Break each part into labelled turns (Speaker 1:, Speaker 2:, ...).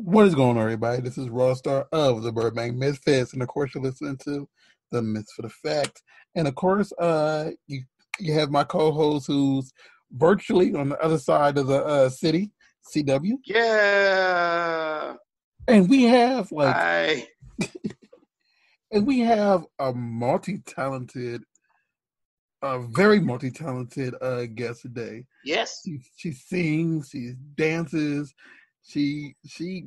Speaker 1: What is going on, everybody? This is Rawstarr of the Burbank Misfits, and of course, you're listening to the Myths for the Fact. And of course, you have my co-host who's virtually on the other side of the city, CW.
Speaker 2: Yeah.
Speaker 1: And we have
Speaker 2: Hi.
Speaker 1: and we have a very multi-talented guest today.
Speaker 2: Yes.
Speaker 1: She sings, she dances, she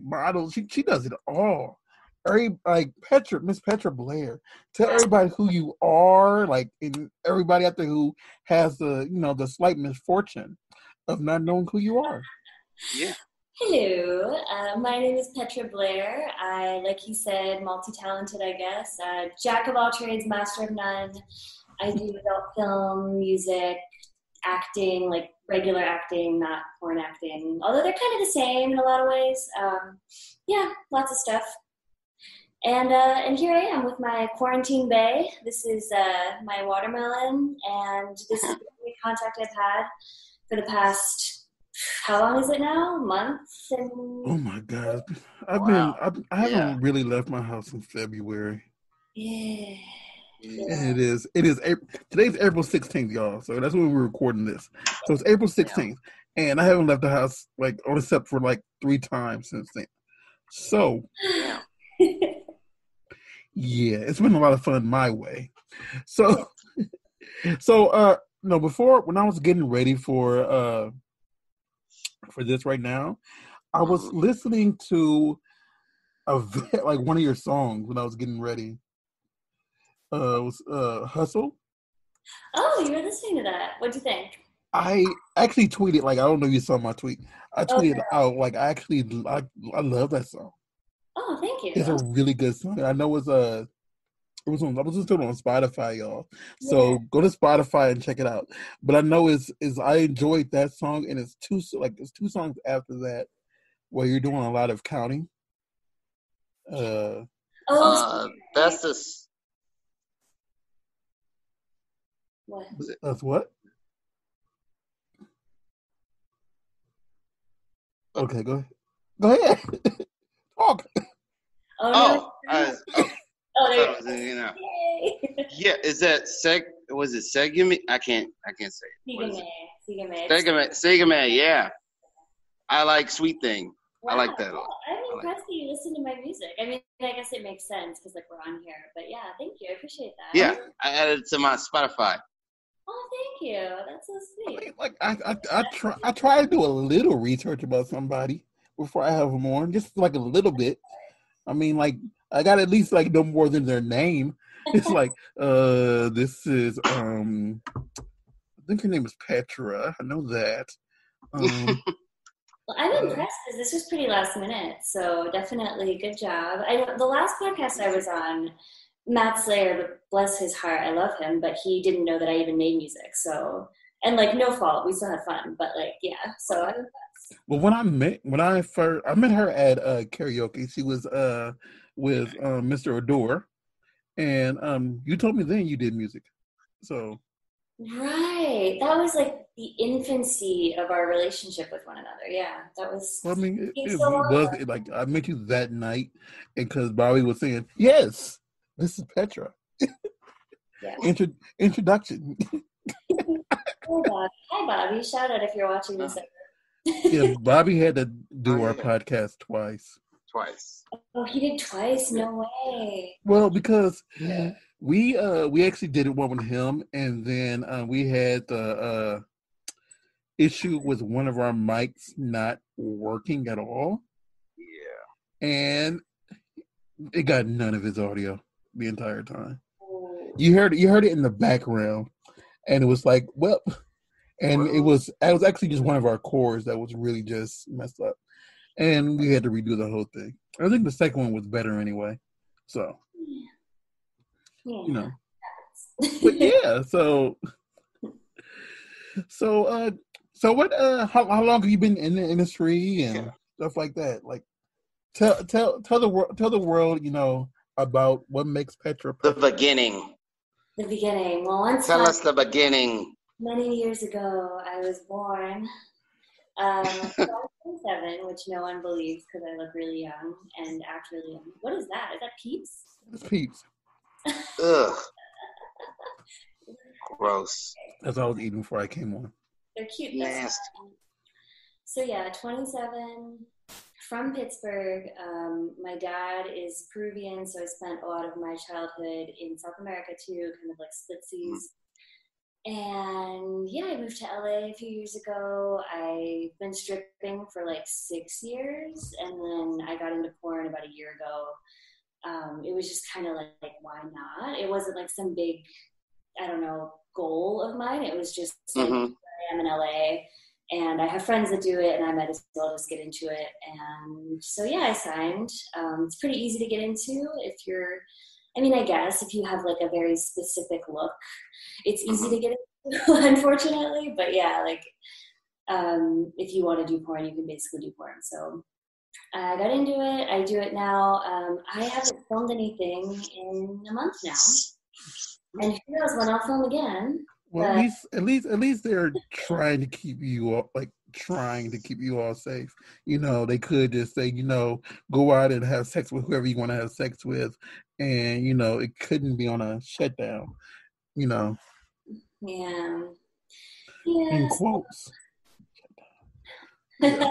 Speaker 1: models, she does it all. Miss Petra Blair. Tell everybody who you are, and everybody out there who has the slight misfortune of not knowing who you are.
Speaker 2: Yeah.
Speaker 3: Hello, my name is Petra Blair. I, like you said, multi-talented, I guess. Jack of all trades, master of none. I do adult film, music, acting, like regular acting, not porn acting. Although they're kind of the same in a lot of ways. Yeah, lots of stuff. And here I am with my quarantine bay. This is my watermelon, and this is the only contact I've had for the past, how long is it now? Months?
Speaker 1: Oh my God. I haven't really left my house in February.
Speaker 3: Yeah.
Speaker 1: And it is today's April 16th, y'all. So that's when we're recording this. So it's April 16th. And I haven't left the house except for 3 times since then. So yeah, it's been a lot of fun my way. So before, when I was getting ready for this right now, I was listening to one of your songs when I was getting ready. It was Hustle.
Speaker 3: Oh, you were listening to that. What'd you think?
Speaker 1: I actually tweeted, I don't know if you saw my tweet. I tweeted out, I love that song.
Speaker 3: Oh, thank you.
Speaker 1: It's a really good song. I know I was listening on Spotify, y'all. So go to Spotify and check it out. But I know I enjoyed that song, and it's two songs after that where you're doing a lot of counting.
Speaker 2: That's this.
Speaker 3: What?
Speaker 1: That's what? Okay, go ahead. Talk.
Speaker 2: Yeah, is that was it Segame? I can't say it. Segame, yeah. I like Sweet Thing.
Speaker 3: Wow.
Speaker 2: I like that a lot.
Speaker 3: I'm impressed that you listen to my music. I mean, I guess it makes sense because we're on here. But yeah, thank you. I appreciate that.
Speaker 2: Yeah, I added it to my Spotify.
Speaker 3: Oh, thank you. That's so sweet.
Speaker 1: I try to do a little research about somebody before I have them on, just a little bit. I mean, I got at least no more than their name. It's this is I think her name is Petra. I know that.
Speaker 3: Well, I'm impressed because this was pretty last minute, so definitely good job. The last podcast I was on, Matt Slayer, bless his heart, I love him, but he didn't know that I even made music. So, and no fault, we still had fun, but yeah. So I'm impressed.
Speaker 1: Well, when I met her at karaoke. She was with Mr. Adore, and you told me then you did music, so.
Speaker 3: Right, that was the infancy of our relationship with one another. Yeah, that was.
Speaker 1: I mean, it was I met you that night, and because Bobby was saying, "Yes, this is Petra." Yeah. Introduction.
Speaker 3: Hi, Bobby. Shout out if you're watching this.
Speaker 1: Yeah, Bobby had to do our podcast twice.
Speaker 3: Oh, he did twice? No way.
Speaker 1: Well, because we actually did one with him, and then we had the issue with one of our mics not working at all.
Speaker 2: Yeah.
Speaker 1: And it got none of his audio the entire time. You heard it in the background, and it was it was actually just one of our chords that was really just messed up, and we had to redo the whole thing. I think the second one was better anyway. So, but yeah. So what? How long have you been in the industry and stuff like that? Tell the world, about what makes Petra.
Speaker 2: The beginning.
Speaker 3: Well,
Speaker 2: tell us the beginning.
Speaker 3: Many years ago, I was born. I was 27, which no one believes because I look really young and act really young. What is that? Is that Peeps?
Speaker 1: It's Peeps.
Speaker 2: Ugh. Gross.
Speaker 1: That's what I was eating before I came on.
Speaker 3: They're cute.
Speaker 2: Nasty.
Speaker 3: So yeah, 27, from Pittsburgh. My dad is Peruvian, so I spent a lot of my childhood in South America too, kind of like splitsies. And yeah, I moved to LA a few years ago. I've been stripping for like 6 years, and then I got into porn about a year ago. It was just kind of like, why not? It wasn't like some big, I don't know, goal of mine. It was just like, I am in LA, and I have friends that do it, and I might as well just get into it. And so yeah, I signed. It's pretty easy to get into if you're, I guess if you have like a very specific look, it's easy to get into, unfortunately. But yeah, like if you want to do porn, you can basically do porn. So I got into it. I do it now. I haven't filmed anything in a month now, and who knows when I'll film again.
Speaker 1: Well, at least they're trying to keep you all safe. You know, they could just say, you know, go out and have sex with whoever you want to have sex with, and you know, it couldn't be on a shutdown. You know.
Speaker 3: Yeah.
Speaker 1: In quotes.
Speaker 3: Yeah.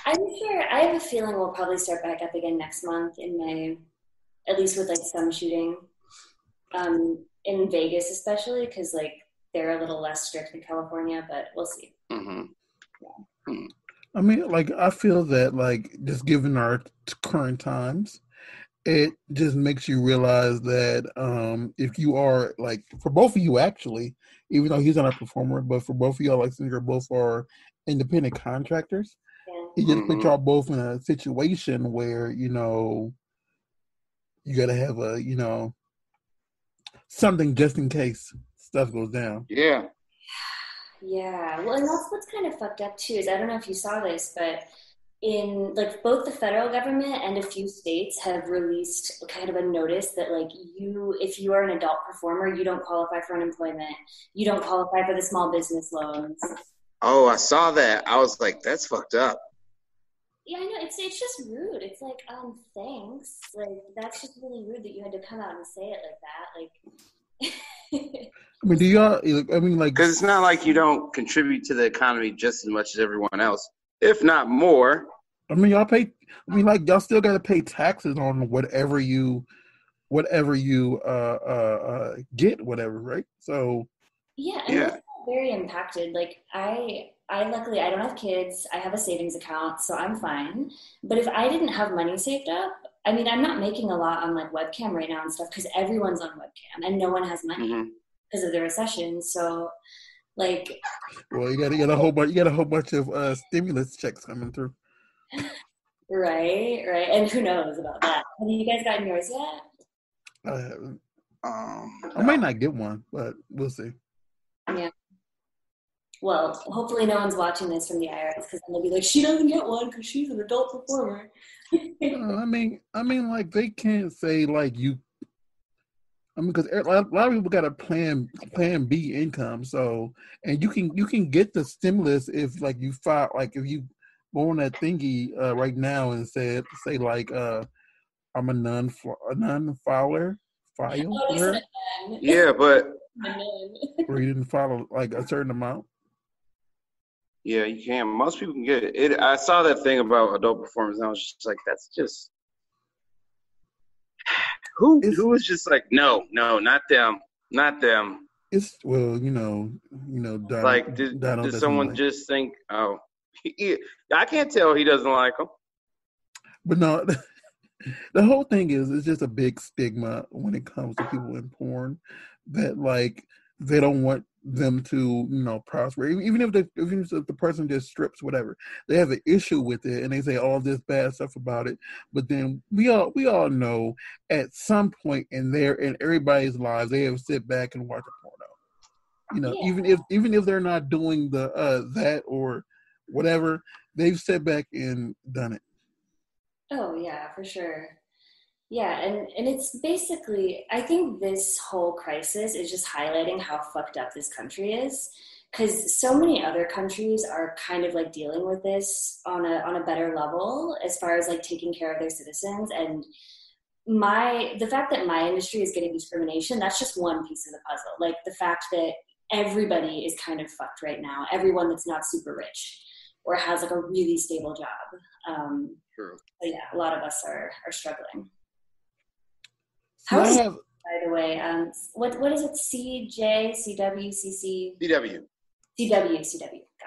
Speaker 3: I'm sure. I have a feeling we'll probably start back up again next month in May, at least with like some shooting. In Vegas especially, because like they're a little less strict in California, but we'll see. Yeah.
Speaker 1: I mean, like, I feel that like just given our current times, it just makes you realize that if you are like, for both of you actually, even though he's not a performer, but for both of y'all, like since you're both are independent contractors, it just put y'all both in a situation where, you know, you gotta have a, you know, something just in case stuff goes down.
Speaker 2: Yeah.
Speaker 3: Yeah. Well, and that's what's kind of fucked up too, is I don't know if you saw this, but in like both the federal government and a few states have released kind of a notice that like if you are an adult performer, you don't qualify for unemployment. You don't qualify for the small business loans.
Speaker 2: Oh, I saw that. I was like, that's fucked up.
Speaker 3: Yeah, I know. It's just rude. It's like, thanks. Like, that's just really rude that you had to come out and say it like that. Like,
Speaker 1: I mean, do y'all? I mean, like,
Speaker 2: because it's not like you don't contribute to the economy just as much as everyone else, if not more.
Speaker 1: I mean, y'all pay. I mean, like, y'all still got to pay taxes on whatever you get, whatever, right? So.
Speaker 3: Yeah, and we're very impacted. Like, I luckily, I don't have kids. I have a savings account, so I'm fine. But if I didn't have money saved up, I mean, I'm not making a lot on like webcam right now and stuff because everyone's on webcam and no one has money because of the recession. So, like,
Speaker 1: well, you got a whole bunch of stimulus checks coming through.
Speaker 3: Right, and who knows about that? Have you guys gotten yours yet?
Speaker 1: I haven't. I might not get one, but we'll see.
Speaker 3: Yeah. Well, hopefully no one's watching this from the IRS because then they'll be like, she doesn't get one because she's an adult performer.
Speaker 1: I mean, like they can't say like you. I mean, because a lot of people got a plan B income, so and you can get the stimulus if like you file, like if you go on that thingy right now and say like I'm a non-filer. File.
Speaker 2: Yeah, but
Speaker 1: or you didn't follow like a certain amount.
Speaker 2: Yeah, you can. Most people can get it. I saw that thing about adult performers, and I was just like, that's just who was just like, no, not them.
Speaker 1: It's well, you know, Donald,
Speaker 2: like did someone like, just think, oh, I can't tell he doesn't like them.
Speaker 1: But no, the whole thing is it's just a big stigma when it comes to people in porn that like they don't want them to, you know, prosper. Even if the person just strips, whatever, they have an issue with it and they say all this bad stuff about it. But then we all know at some point in everybody's lives they have sit back and watch a porno. You know, yeah. even if they're not doing the that or whatever, they've sat back and done it.
Speaker 3: Oh yeah, for sure. Yeah, and it's basically, I think this whole crisis is just highlighting how fucked up this country is because so many other countries are kind of like dealing with this on a better level as far as like taking care of their citizens. And the fact that my industry is getting discrimination, that's just one piece of the puzzle. Like the fact that everybody is kind of fucked right now, everyone that's not super rich or has like a really stable job.
Speaker 2: True.
Speaker 3: So yeah, a lot of us are struggling.
Speaker 1: So I have,
Speaker 3: by the way, what is it? CJ, CW, CC?
Speaker 2: CW.
Speaker 3: CW. Got it.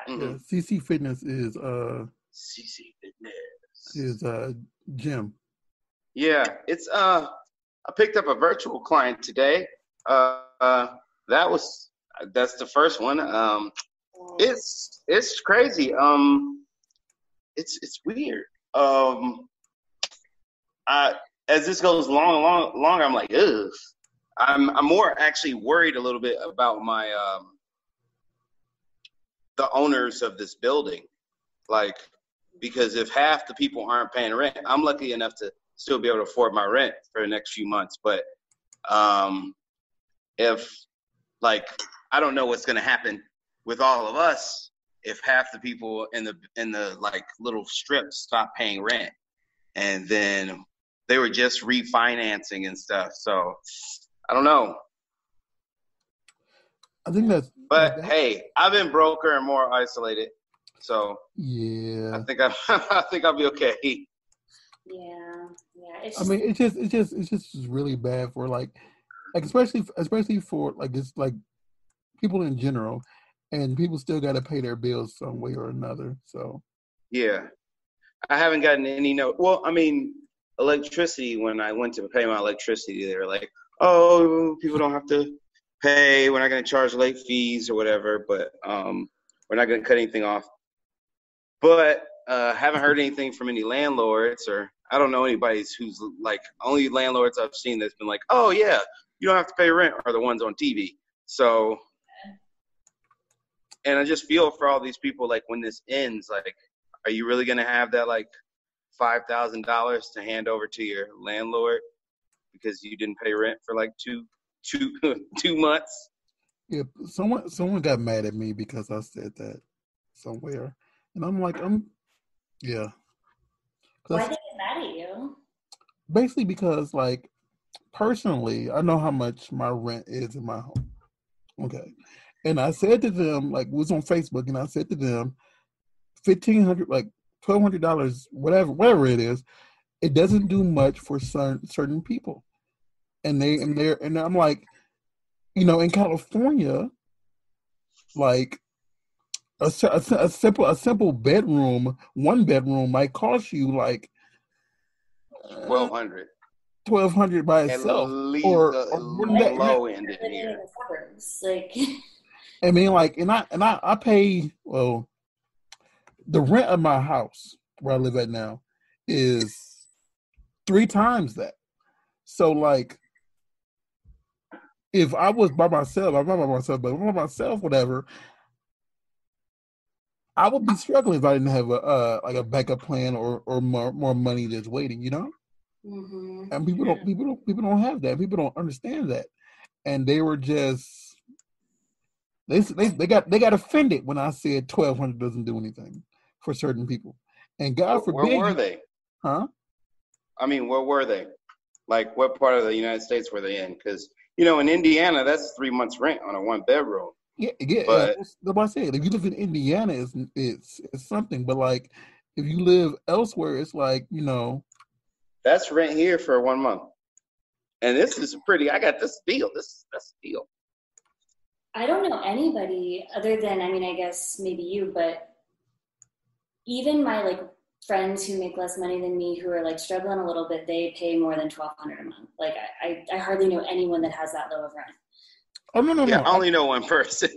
Speaker 2: Mm-hmm.
Speaker 1: yeah, CC Fitness is
Speaker 2: CC
Speaker 1: gym.
Speaker 2: Yeah, it's I picked up a virtual client today. That's the first one. It's crazy. It's weird. As this goes longer, I'm like, ugh. I'm more actually worried a little bit about my the owners of this building, like, because if half the people aren't paying rent, I'm lucky enough to still be able to afford my rent for the next few months. But if, like, I don't know what's going to happen with all of us if half the people in the like little strips stop paying rent, and then they were just refinancing and stuff. So I don't know.
Speaker 1: I think that's.
Speaker 2: But hey, I've been broker and more isolated, so
Speaker 1: yeah.
Speaker 2: I think I'll be okay.
Speaker 3: Yeah.
Speaker 1: I mean, it's just really bad for like especially for like it's like people in general, and people still got to pay their bills some way or another. So
Speaker 2: yeah, I haven't gotten any note. Well, I mean, electricity. When I went to pay my electricity, they were like, "Oh, people don't have to pay. We're not going to charge late fees or whatever, but we're not going to cut anything off." But haven't heard anything from any landlords, or I don't know anybody who's like, only landlords I've seen that's been like, "Oh yeah, you don't have to pay rent," are the ones on TV. So, and I just feel for all these people, like when this ends, like, are you really going to have that like $5,000 to hand over to your landlord because you didn't pay rent for like two months?
Speaker 1: Yeah, someone got mad at me because I said that somewhere, and I'm like, yeah.
Speaker 3: Why did they get mad at you?
Speaker 1: Basically because, like, personally, I know how much my rent is in my home. Okay, and I said to them, like, it was on Facebook, and I said to them, $1,500, like $1,200, whatever it is, it doesn't do much for certain people, and I'm like, you know, in California, like a simple bedroom, one bedroom might cost you like $1,200 by itself,
Speaker 2: at least
Speaker 1: or
Speaker 2: low end in here.
Speaker 3: Like,
Speaker 1: I mean, like, and I pay, well, the rent of my house where I live at now is 3 times that. So, like, if I was by myself, whatever, I would be struggling if I didn't have a backup plan or more money that's waiting, you know.
Speaker 3: mm-hmm.
Speaker 1: And people don't have that. People don't understand that, and they were just they got offended when I said $1,200 doesn't do anything for certain people, and God forbid.
Speaker 2: Where were they?
Speaker 1: Huh?
Speaker 2: I mean, where were they? Like, what part of the United States were they in? Because, you know, in Indiana, that's 3 months rent on a 1-bedroom.
Speaker 1: Yeah.
Speaker 2: But
Speaker 1: That's what I said. If you live in Indiana, it's something. But like, if you live elsewhere, it's like, you know,
Speaker 2: that's rent here for 1 month. And this is I got this deal. That's a deal.
Speaker 3: I don't know anybody other than, I mean, I guess maybe you, but even my like friends who make less money than me who are like struggling a little bit, they pay more than $1,200 a month. Like I hardly know anyone that has that low of rent.
Speaker 1: Oh no!
Speaker 2: I only know one person.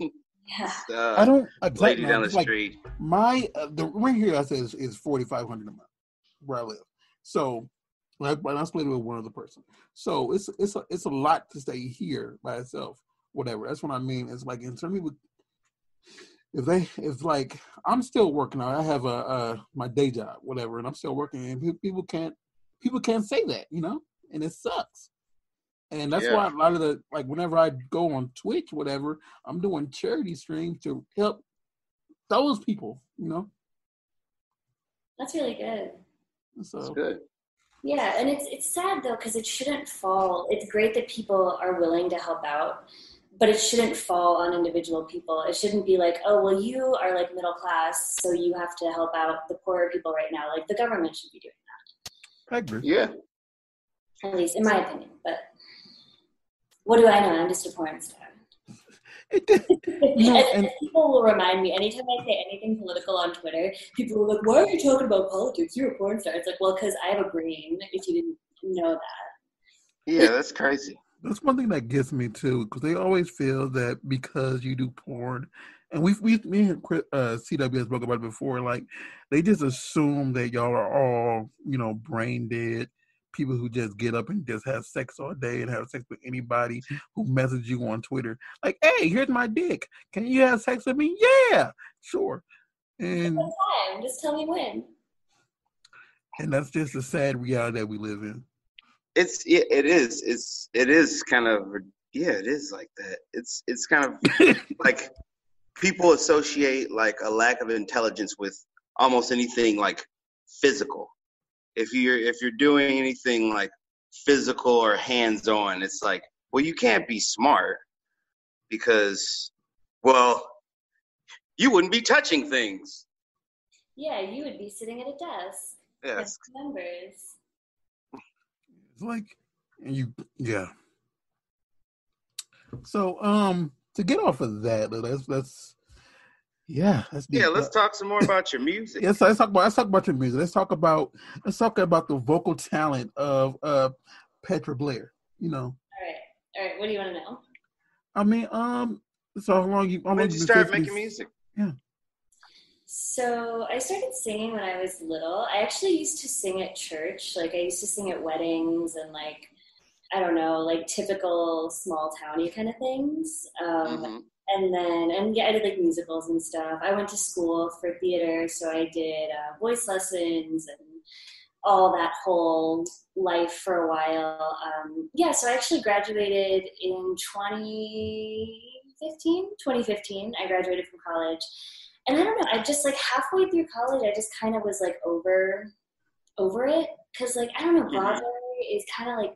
Speaker 3: Yeah.
Speaker 1: I don't
Speaker 2: lady down the street.
Speaker 1: My the rent here I said is $4,500 a month where I live. So, I split it with one other person. So it's a lot to stay here by itself. Whatever. That's what I mean. It's like, in some people, if like I'm still working out, I have my day job, whatever, and I'm still working, and people can't say that, you know, and it sucks. And that's why a lot of the, like, whenever I go on Twitch, whatever, I'm doing charity streams to help those people, you know?
Speaker 3: That's really good.
Speaker 1: So
Speaker 2: that's good.
Speaker 3: Yeah, and it's sad, though, because it shouldn't fall. It's great that people are willing to help out, but it shouldn't fall on individual people. It shouldn't be like, oh, well, you are, like, middle class, so you have to help out the poorer people right now. Like, the government should be doing that.
Speaker 1: I agree.
Speaker 2: Yeah.
Speaker 3: At least, in my opinion. But what do I know? I'm just a porn star. And people will remind me anytime I say anything political on Twitter, people are like, why are you talking about politics? You're a porn star. It's like, well, because I have a brain, if you didn't know that.
Speaker 2: Yeah, that's crazy.
Speaker 1: That's one thing that gets me too, because they always feel that because you do porn, and me and CW has spoken about it before, like, they just assume that y'all are all, you know, brain dead people who just get up and just have sex all day and have sex with anybody who messages you on Twitter. Like, hey, here's my dick. Can you have sex with me? Yeah, sure. And
Speaker 3: time. Just tell me when.
Speaker 1: And that's just the sad reality that we live in.
Speaker 2: It is kind of, it is like that. It's kind of like people associate like a lack of intelligence with almost anything like physical. If you're doing anything like physical or hands-on, it's like, well, you can't be smart because, well, you wouldn't be touching things.
Speaker 3: Yeah, you would be sitting at a desk.
Speaker 2: Yes.
Speaker 3: Numbers.
Speaker 1: It's like, yeah. So, to get off of that, let's
Speaker 2: talk some more about your music.
Speaker 1: Yes, let's talk about your music. Let's talk about the vocal talent of Petra Blair. You know.
Speaker 3: All right. What do you want to know?
Speaker 1: I mean, so how long
Speaker 2: when did you start making music?
Speaker 1: Yeah.
Speaker 3: So I started singing when I was little. I actually used to sing at church. Like, I used to sing at weddings and, like, I don't know, like typical small towny kind of things. And I did like musicals and stuff. I went to school for theater, so I did voice lessons and all that whole life for a while. So I actually graduated in 2015. I graduated from college. And I don't know, I just like halfway through college, I just kind of was like over it. Cause like, I don't know, Broadway is kind of like,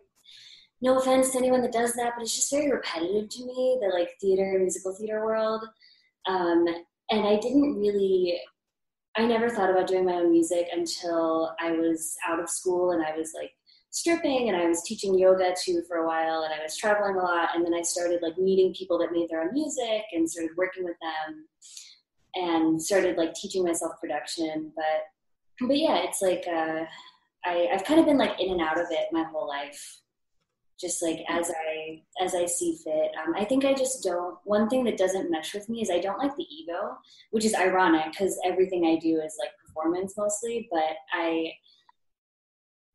Speaker 3: no offense to anyone that does that, but it's just very repetitive to me, the like musical theater world. And I never thought about doing my own music until I was out of school and I was like stripping and I was teaching yoga too for a while and I was traveling a lot. And then I started like meeting people that made their own music and started working with them and started like teaching myself production. But yeah, it's like, I've kind of been like in and out of it my whole life. Just like as I see fit. I think I just don't, one thing that doesn't mesh with me is I don't like the ego, which is ironic because everything I do is like performance mostly, but I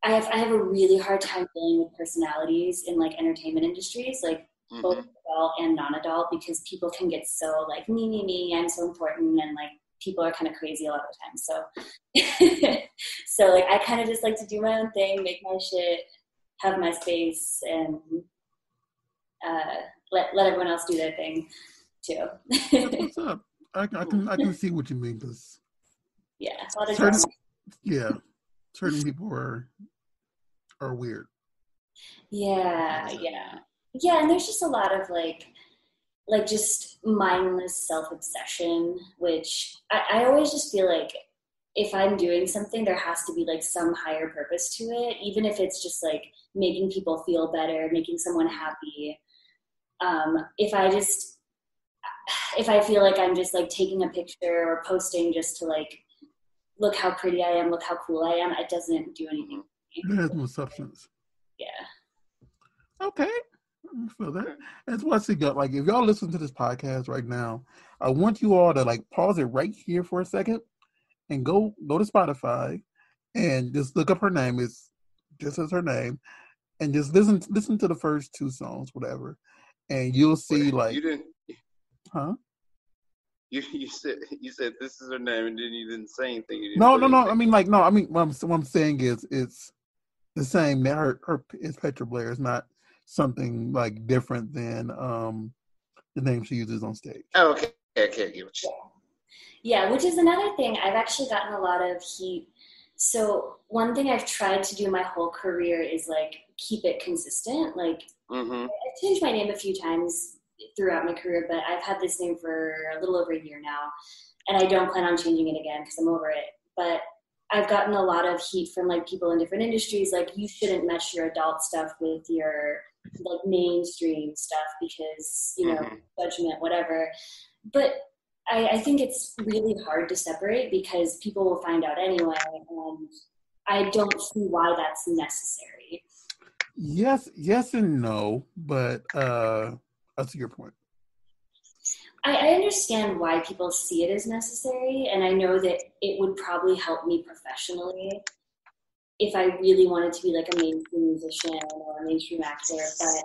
Speaker 3: have a really hard time dealing with personalities in like entertainment industries, like both adult and non-adult, because people can get so like me, I'm so important, and like people are kind of crazy a lot of the time. So like I kind of just like to do my own thing, make my shit, have my space, and let everyone else do their thing too.
Speaker 1: What's up? I can see what you mean, because certain people are weird. Yeah, and there's just a lot of like just mindless self-obsession, which I always just feel like if I'm doing something, there has to be like some higher purpose to it, even if it's just like making people feel better, making someone happy. If I feel like I'm just like taking a picture or posting just to like, look how pretty I am, look how cool I am, it doesn't do anything. It has no substance.
Speaker 3: Yeah.
Speaker 1: Okay. I feel that. That's what I see. Like, if y'all listen to this podcast right now, I want you all to like pause it right here for a second and go to Spotify and just look up her name. It's just as her name, and just listen to the first two songs, whatever, and you'll see like.
Speaker 2: You didn't.
Speaker 1: Huh?
Speaker 2: You said this is her name, and then you didn't say anything.
Speaker 1: No. I mean, what I'm saying is it's the same. Her is Petra Blair. It's not something like different than the name she uses on stage.
Speaker 2: Oh, okay. I get you.
Speaker 3: Yeah, which is another thing. I've actually gotten a lot of heat. So one thing I've tried to do my whole career is like keep it consistent. Like I've changed my name a few times throughout my career, but I've had this name for a little over a year now, and I don't plan on changing it again because I'm over it. But I've gotten a lot of heat from like people in different industries, like you shouldn't mesh your adult stuff with your like mainstream stuff because, you know, judgment, whatever. But I think it's really hard to separate because people will find out anyway, and I don't see why that's necessary.
Speaker 1: Yes and no, but that's your point.
Speaker 3: I understand why people see it as necessary, and I know that it would probably help me professionally if I really wanted to be like a mainstream musician or a mainstream actor, but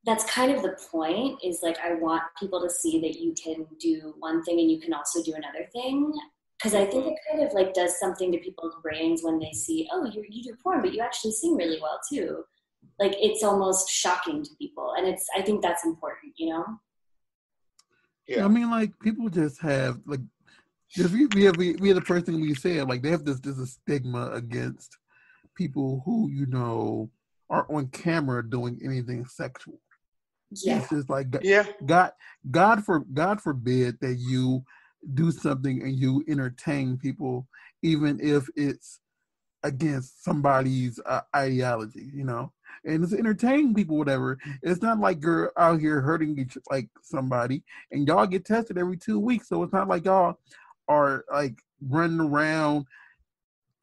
Speaker 3: that's kind of the point, is like I want people to see that you can do one thing and you can also do another thing, because I think it kind of like does something to people's brains when they see, oh, you do porn, but you actually sing really well too. Like it's almost shocking to people, and I think that's important, you know?
Speaker 1: Yeah. I mean, like people just have like, we have the first thing we said, like they have this stigma against people who, you know, are on camera doing anything sexual. Yeah. It's just like God forbid that you do something and you entertain people, even if it's against somebody's ideology, you know. And it's entertaining people, whatever. It's not like you're out here hurting like somebody, and y'all get tested every 2 weeks. So it's not like y'all are like running around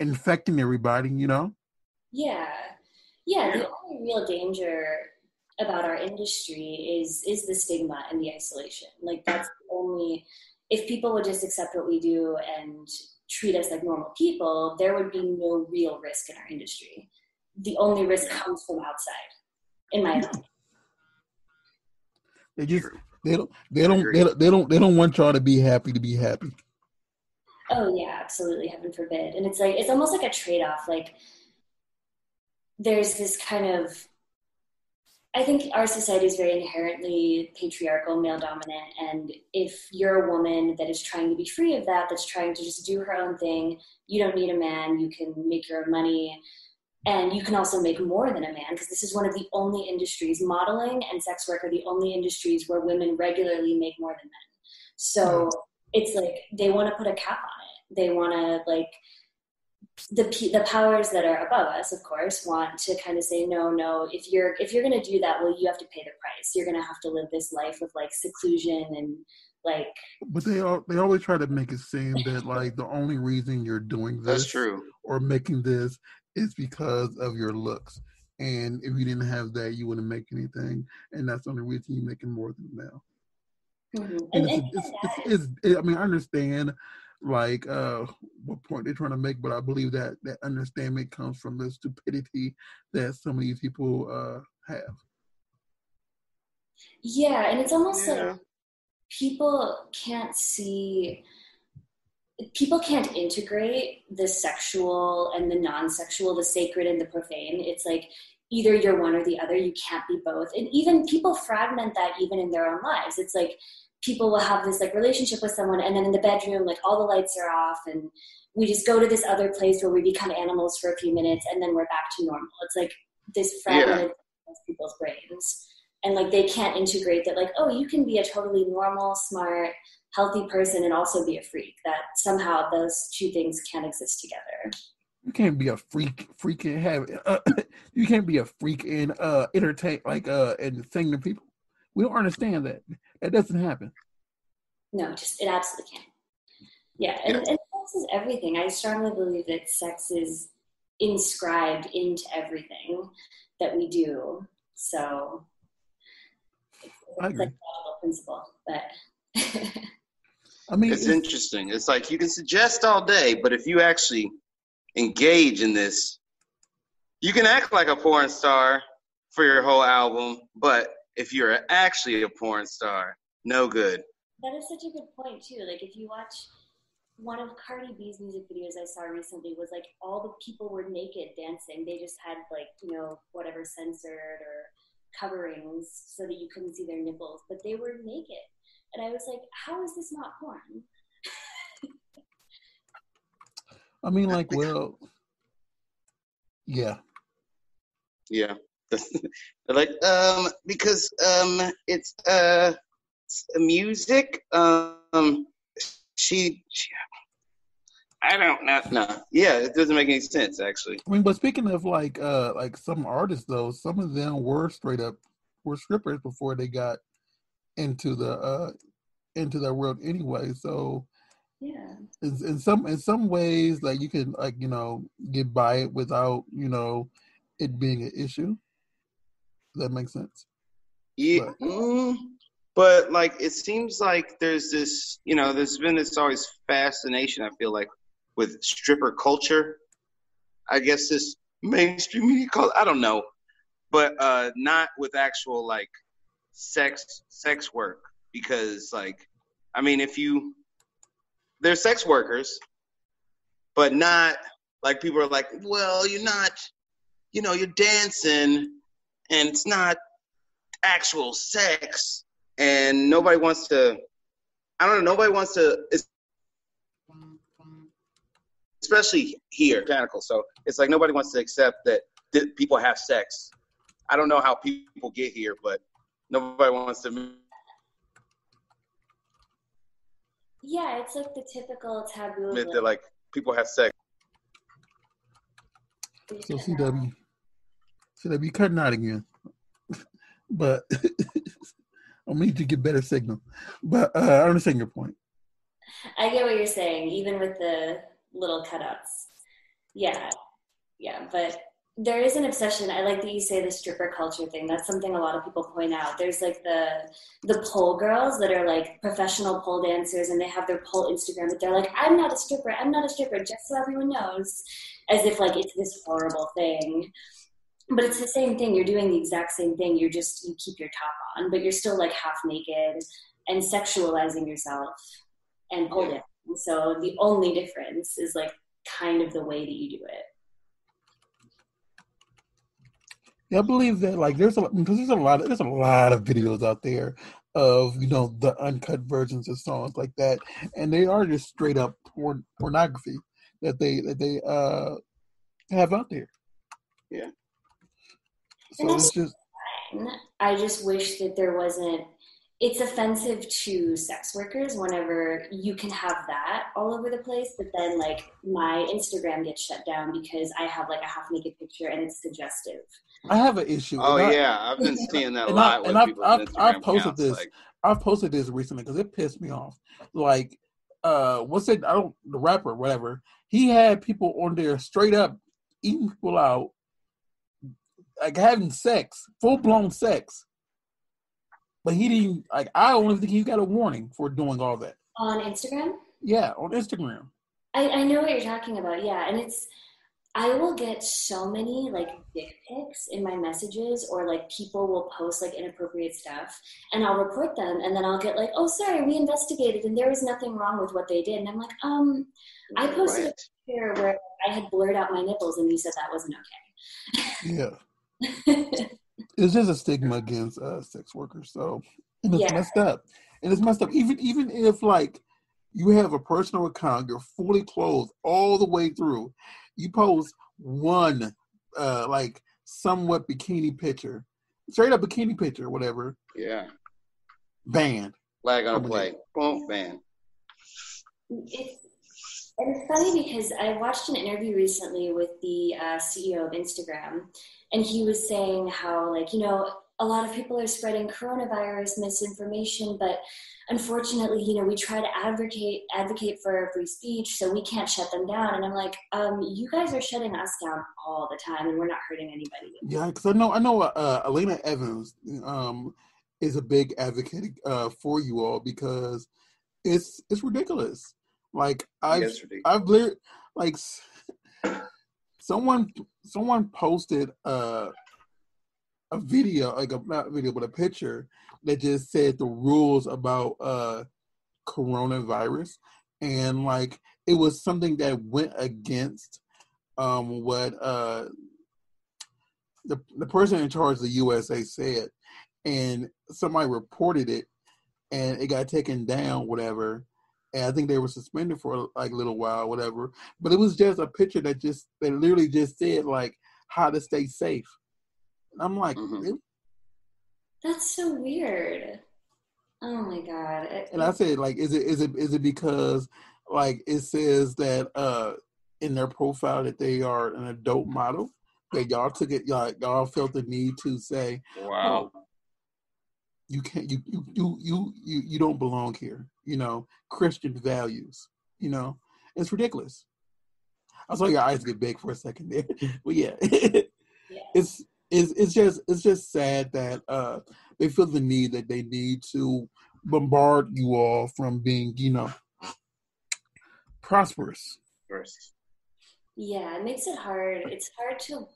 Speaker 1: infecting everybody, you know.
Speaker 3: Yeah. The only real danger about our industry is the stigma and the isolation. Like that's the only. If people would just accept what we do and treat us like normal people, there would be no real risk in our industry. The only risk comes from outside, in my opinion.
Speaker 1: They don't want y'all to be happy to be happy.
Speaker 3: Oh yeah, absolutely. Heaven forbid. And it's like, it's almost like a trade-off. Like there's this kind of, I think our society is very inherently patriarchal, male dominant. And if you're a woman that is trying to be free of that, that's trying to just do her own thing, you don't need a man, you can make your own money. And you can also make more than a man, because this is one of the only industries, modeling and sex work are the only industries where women regularly make more than men. So it's like they want to put a cap on it. They want to, like, the powers that are above us, of course, want to kind of say, no, if you're going to do that, well, you have to pay the price. You're going to have to live this life of like seclusion and like. But
Speaker 1: they always try to make it seem that like the only reason you're doing this
Speaker 2: that's true.
Speaker 1: Or making this is because of your looks. And if you didn't have that, you wouldn't make anything. And that's the only reason you're making more than now. Mm-hmm. And I mean, I understand like what point they're trying to make, but I believe that understanding comes from the stupidity that some of these people have.
Speaker 3: Yeah, and it's almost like people can't integrate the sexual and the non-sexual, the sacred and the profane. It's like either you're one or the other. You can't be both. And even people fragment that even in their own lives. It's like people will have this like relationship with someone, and then in the bedroom, like all the lights are off and we just go to this other place where we become animals for a few minutes and then we're back to normal. It's like this fragmented people's brains. And like they can't integrate that, like, oh, you can be a totally normal, smart, healthy person and also be a freak. That somehow those two things can't exist together.
Speaker 1: You can't be a freak and have you can't be a freak and entertain like and sing to people. We don't understand that. That doesn't happen.
Speaker 3: No, it absolutely can't. Yeah, and sex is everything. I strongly believe that sex is inscribed into everything that we do. So
Speaker 1: I agree.
Speaker 3: Like a principle, but
Speaker 2: I mean, it's interesting. It's like you can suggest all day, but if you actually engage in this, you can act like a porn star for your whole album, but if you're actually a porn star, no good.
Speaker 3: That is such a good point too. Like if you watch one of Cardi B's music videos I saw recently was like all the people were naked dancing. They just had like, whatever censored or coverings so that you couldn't see their nipples, but they were naked. And I was like, how is this not porn?
Speaker 1: I mean, like, well, yeah.
Speaker 2: Yeah. Like, because it's music. She I don't know. No. Yeah, it doesn't make any sense actually.
Speaker 1: I mean, but speaking of like some artists though, some of them were strippers before they got into that world anyway. So
Speaker 3: yeah,
Speaker 1: in some ways, like you can like get by it without it being an issue. Does that make sense?
Speaker 2: Yeah. But like it seems like there's this, there's been this always fascination, I feel like, with stripper culture. I guess this mainstream media culture, I don't know. But not with actual like sex work. Because like, I mean, they're sex workers, but not like people are like, well, you're not, you're dancing and it's not actual sex. And nobody wants to, especially here, Canonical. So it's like nobody wants to accept that people have sex. I don't know how people get here, but nobody wants to.
Speaker 3: Yeah, it's like the typical taboo.
Speaker 2: Admit that like people have sex.
Speaker 1: So CW, you cutting out again, but I'm gonna need you to get better signal. But I understand your point.
Speaker 3: I get what you're saying, even with the little cutouts. Yeah, but there is an obsession. I like that you say the stripper culture thing. That's something a lot of people point out. There's like the pole girls that are like professional pole dancers, and they have their pole Instagram, but they're like, I'm not a stripper, just so everyone knows, as if like it's this horrible thing. But it's the same thing. You're doing the exact same thing. You keep your top on, but you're still like half naked and sexualizing yourself and pole dancing. So the only difference is like kind of the way that you do it.
Speaker 1: Yeah, I believe that like there's a lot of videos out there of the uncut versions of songs like that, and they are just straight up pornography that they have out there.
Speaker 2: Yeah.
Speaker 1: So it's just
Speaker 3: fine. I just wish that there wasn't. It's offensive to sex workers whenever you can have that all over the place, but then like my Instagram gets shut down because I have like a half naked picture and it's suggestive.
Speaker 1: I have an issue.
Speaker 2: I've been seeing that a lot.
Speaker 1: I've posted this. Like, I've posted this recently because it pissed me off. Like, the rapper, whatever. He had people on there straight up eating people out, like having sex, full blown sex. But he didn't, like, I only think he got a warning for doing all that.
Speaker 3: On Instagram?
Speaker 1: Yeah, on Instagram.
Speaker 3: I know what you're talking about, yeah. And I will get so many, like, dick pics in my messages, or, like, people will post, like, inappropriate stuff, and I'll report them, and then I'll get, like, oh, sorry, we investigated, and there was nothing wrong with what they did. And I'm like, I posted a picture where I had blurred out my nipples, and you said that wasn't okay.
Speaker 1: Yeah. It's just a stigma against sex workers, so it's messed up. And it's messed up. Even if like you have a personal account, you're fully clothed all the way through, you post one like somewhat bikini picture, straight up bikini picture, whatever.
Speaker 2: Yeah.
Speaker 1: Banned.
Speaker 2: Flag on a play. Boom, banned.
Speaker 3: It's funny because I watched an interview recently with the CEO of Instagram, and he was saying how, like, a lot of people are spreading coronavirus misinformation, but unfortunately, we try to advocate for free speech, so we can't shut them down. And I'm like, you guys are shutting us down all the time, and we're not hurting anybody.
Speaker 1: Yeah, because I know Elena Evans is a big advocate for you all, because it's ridiculous. Like I've like someone posted a video, like not a video, but a picture that just said the rules about coronavirus, and like it was something that went against what the person in charge of the USA said, and somebody reported it, and it got taken down, whatever. And I think they were suspended for like a little while, whatever. But it was just a picture that literally just said like how to stay safe. And I'm like, really?
Speaker 3: That's so weird. Oh my God.
Speaker 1: And I said, like, is it because like it says that in their profile that they are an adult model, that y'all took it, y'all felt the need to say,
Speaker 2: wow,
Speaker 1: you can't, you don't belong here, Christian values, it's ridiculous. I saw your eyes get big for a second there, but yeah, it's just sad that they feel the need that they need to bombard you all from being, prosperous.
Speaker 3: Yeah, it makes it hard. It's hard to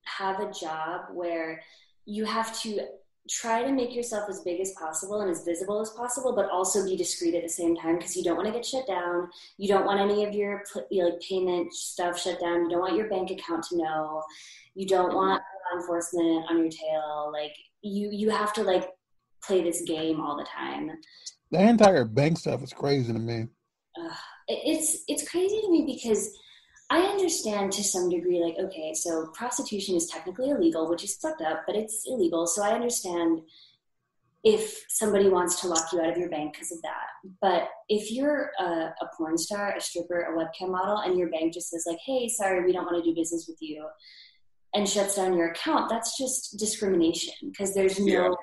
Speaker 3: have a job where you have to try to make yourself as big as possible and as visible as possible, but also be discreet at the same time, because you don't want to get shut down. You don't want any of your payment stuff shut down. You don't want your bank account to know. You don't want law enforcement on your tail. Like you have to like play this game all the time.
Speaker 1: The entire bank stuff is crazy to me.
Speaker 3: It's crazy to me because I understand to some degree, like, okay, so prostitution is technically illegal, which is fucked up, but it's illegal. So I understand if somebody wants to lock you out of your bank because of that. But if you're a porn star, a stripper, a webcam model, and your bank just says like, hey, sorry, we don't want to do business with you, and shuts down your account, that's just discrimination, because there's no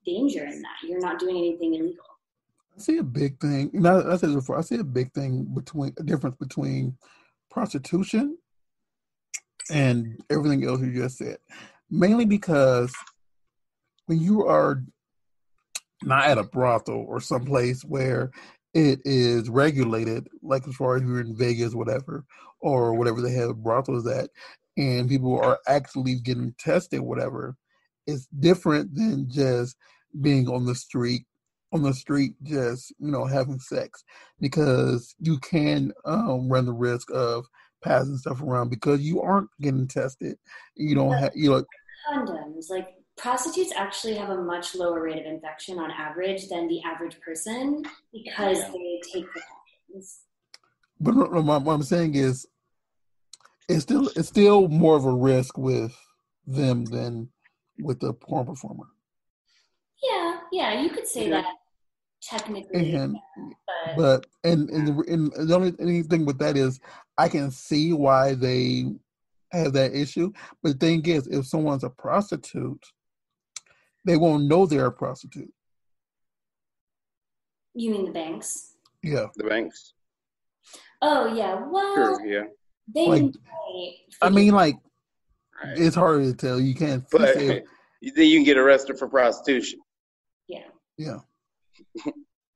Speaker 3: danger in that. You're not doing anything illegal.
Speaker 1: I see a big thing. I said before, I see a big thing a difference between prostitution and everything else you just said. Mainly because when you are not at a brothel or someplace where it is regulated, like as far as you're in Vegas, whatever, or whatever they have brothels at, and people are actually getting tested, whatever, it's different than just being on the street just having sex, because you can run the risk of passing stuff around because you aren't getting tested. You don't have
Speaker 3: condoms. Like, prostitutes actually have a much lower rate of infection on average than the average person because they take precautions.
Speaker 1: But what I'm saying is, it's still more of a risk with them than with the porn performer.
Speaker 3: Yeah, you could say that technically.
Speaker 1: But the only thing with that is I can see why they have that issue. But the thing is, if someone's a prostitute, they won't know they're a prostitute.
Speaker 3: You mean the banks?
Speaker 1: Yeah.
Speaker 2: The banks.
Speaker 3: Oh, yeah. Well,
Speaker 2: sure, yeah.
Speaker 1: It's hard to tell. You can't.
Speaker 2: But then you can get arrested for prostitution.
Speaker 3: Yeah.
Speaker 1: Yeah.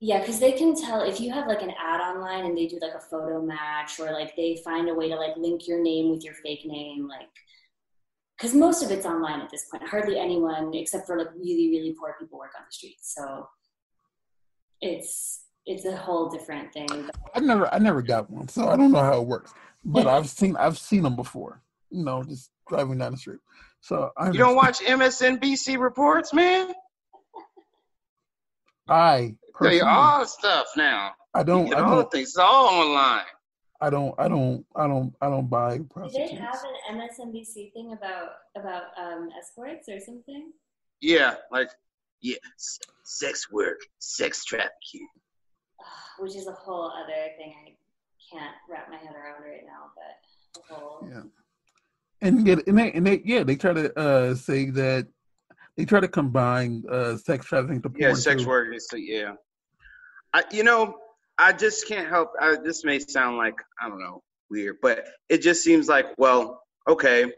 Speaker 3: Yeah, because they can tell if you have like an ad online and they do like a photo match, or like they find a way to like link your name with your fake name, like, because most of it's online at this point. Hardly anyone, except for like really, really poor people, work on the streets. So it's a whole different thing.
Speaker 1: I never got one, so I don't know how it works. But I've seen them before. Just driving down the street. So
Speaker 2: you don't watch MSNBC reports, man?
Speaker 1: I
Speaker 2: tell you all the stuff now.
Speaker 1: I don't
Speaker 2: think it's all online.
Speaker 1: I don't buy prostitutes.
Speaker 3: Did they have an MSNBC thing about escorts or something?
Speaker 2: Yeah, sex work, sex trafficking.
Speaker 3: Which is a whole other thing I can't wrap my head around right now, but the whole
Speaker 1: they try to say that they try to combine sex trafficking to porn.
Speaker 2: Sex work is I just can't help. This may sound like, I don't know, weird, but it just seems like, well, okay,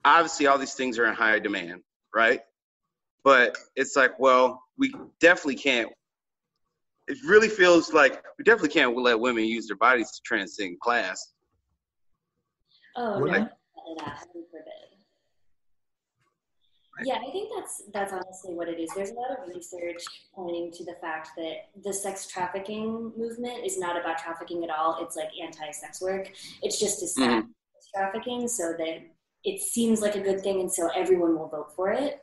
Speaker 2: obviously all these things are in high demand, right? But it's like, well, we definitely can't. It really feels like we definitely can't let women use their bodies to transcend class.
Speaker 3: Oh, no. Heaven forbid. Yeah, I think that's honestly what it is. There's a lot of research pointing to the fact that the sex trafficking movement is not about trafficking at all. It's like anti-sex work. It's just to stop sex trafficking so that it seems like a good thing, and so everyone will vote for it.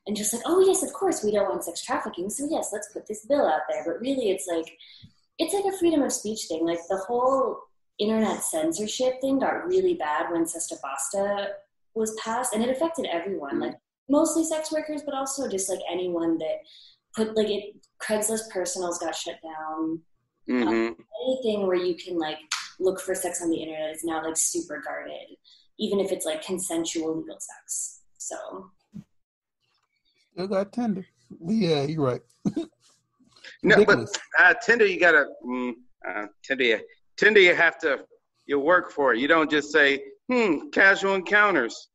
Speaker 3: And just like, oh yes, of course we don't want sex trafficking, so yes, let's put this bill out there. But really, it's like a freedom of speech thing. Like the whole internet censorship thing got really bad when Sesta Basta was passed, and it affected everyone. Like mostly sex workers, but also just like anyone that put like it. Craigslist personals got shut down. Anything where you can like look for sex on the internet is now like super guarded, even if it's like consensual legal sex. So
Speaker 1: still got Tinder. Yeah, you're right.
Speaker 2: No, but Tinder, you gotta Tinder. You have to work for it. You don't just say casual encounters.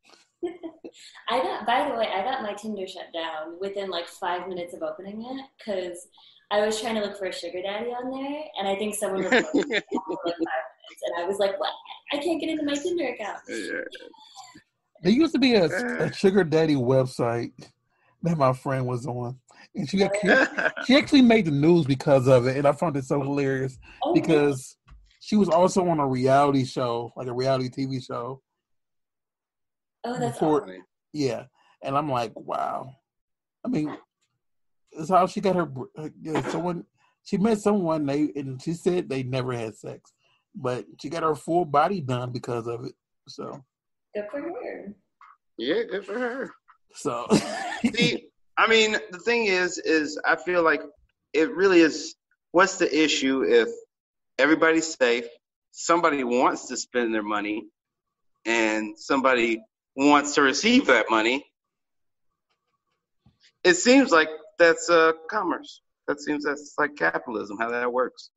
Speaker 3: By the way, I got my Tinder shut down within like 5 minutes of opening it because I was trying to look for a sugar daddy on there, and I think someone reported it for like 5 minutes, and I was like, "What? I can't get into my Tinder account."
Speaker 1: There used to be a sugar daddy website that my friend was on, and she actually made the news because of it, and I found it so hilarious because she was also on a reality show, like a reality TV show.
Speaker 3: Oh, that's awesome.
Speaker 1: Yeah, and I'm like, wow. I mean, it's how she got her. She met someone, and she said they never had sex, but she got her full body done because of it. So
Speaker 3: good for her.
Speaker 2: Yeah, good for her.
Speaker 1: So,
Speaker 2: see, I mean, the thing is I feel like it really is. What's the issue if everybody's safe, somebody wants to spend their money, and somebody wants to receive that money? It seems like that's commerce. That's like capitalism, how that works.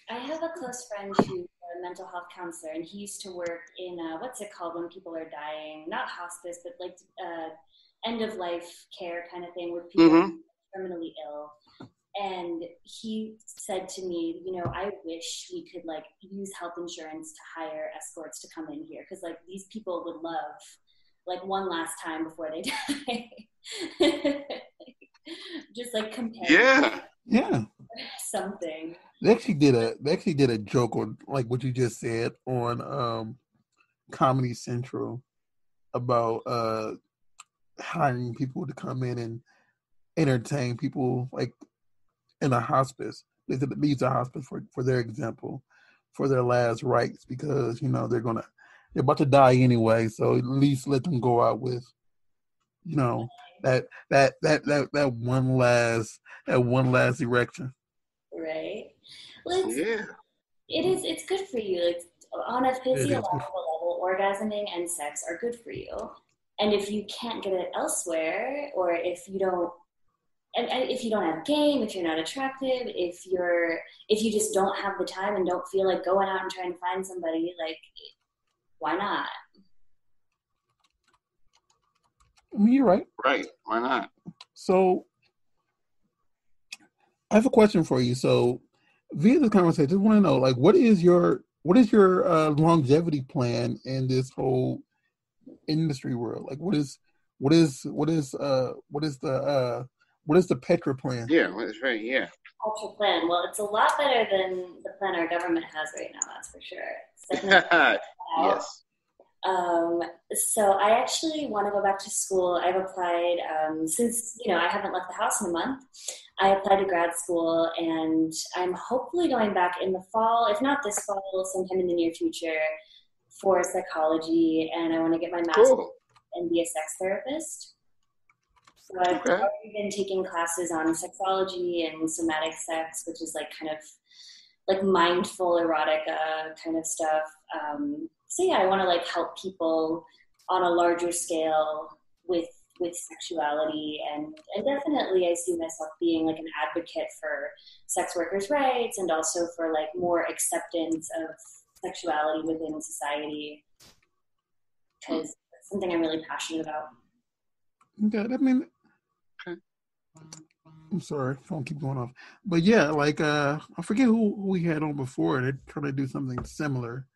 Speaker 3: I have a close friend who's a mental health counselor, and he used to work in what's it called when people are dying? Not hospice, but like end of life care kind of thing, where people are terminally ill. And he said to me, I wish we could like use health insurance to hire escorts to come in here, because like these people would love like one last time before they die. Just like compare.
Speaker 1: Yeah.
Speaker 3: Something.
Speaker 1: They actually did a joke on like what you just said on Comedy Central about hiring people to come in and entertain people like in a hospice. They said it needs a hospice for their example, for their last rites, because they're about to die anyway, so at least let them go out with that one last erection.
Speaker 3: Right. Well, it's good for you. Like on a physiological level, orgasming and sex are good for you. And if you can't get it elsewhere, or if you don't have game, if you're not attractive, if you just don't have the time and don't feel like going out and trying to find somebody, like, why not?
Speaker 1: I mean, you're right.
Speaker 2: Right. Why not?
Speaker 1: So I have a question for you. So via this conversation, I just want to know, like, what is your longevity plan in this whole industry world? Like, what is the Petra plan?
Speaker 2: Yeah, that's right. Yeah.
Speaker 3: Petra plan. Well, it's a lot better than the plan our government has right now. That's for sure. It's definitely
Speaker 2: yes.
Speaker 3: So I actually want to go back to school. I've applied since I haven't left the house in a month. I applied to grad school, and I'm hopefully going back in the fall, if not this fall, sometime in the near future, for psychology. And I want to get my master's and be a sex therapist. So I've already been taking classes on sexology and somatic sex, which is like kind of like mindful erotica kind of stuff. So yeah, I want to like help people on a larger scale with sexuality, and definitely I see myself being like an advocate for sex workers' rights, and also for like more acceptance of sexuality within society, because it's something I'm really passionate about.
Speaker 1: Okay, I mean, I'm sorry, phone keep going off, but yeah, like I forget who we had on before. They're trying to do something similar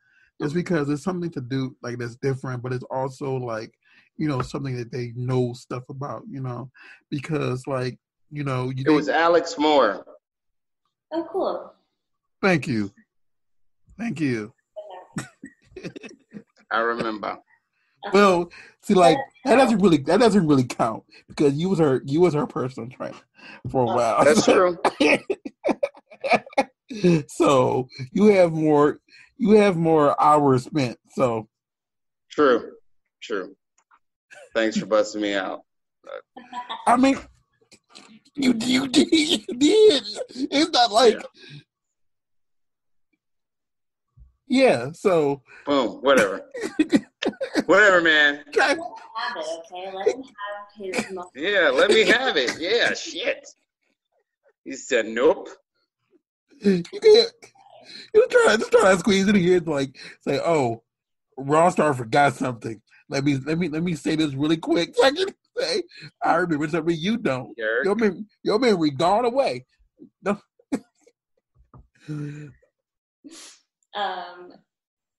Speaker 1: It's because it's something to do like that's different, but it's also like, something that they know stuff about, because like,
Speaker 2: It was Alex Moore.
Speaker 3: Oh, cool.
Speaker 1: Thank you.
Speaker 2: I remember.
Speaker 1: Well, see, like that doesn't really count because you was her personal trainer for a while.
Speaker 2: That's true.
Speaker 1: So you have more hours spent. So
Speaker 2: true. Thanks for busting me out.
Speaker 1: I mean, you did. It's not like So
Speaker 2: boom, whatever. Whatever, man.
Speaker 3: Let him have it, okay? Let him have his moment.
Speaker 2: Yeah, let me have it. Yeah, shit. He said, nope.
Speaker 1: You try to squeeze in here to like say, oh, Rawstarr forgot something. Let me say this really quick. So I can say I remember something you don't. Your memory gone away. No.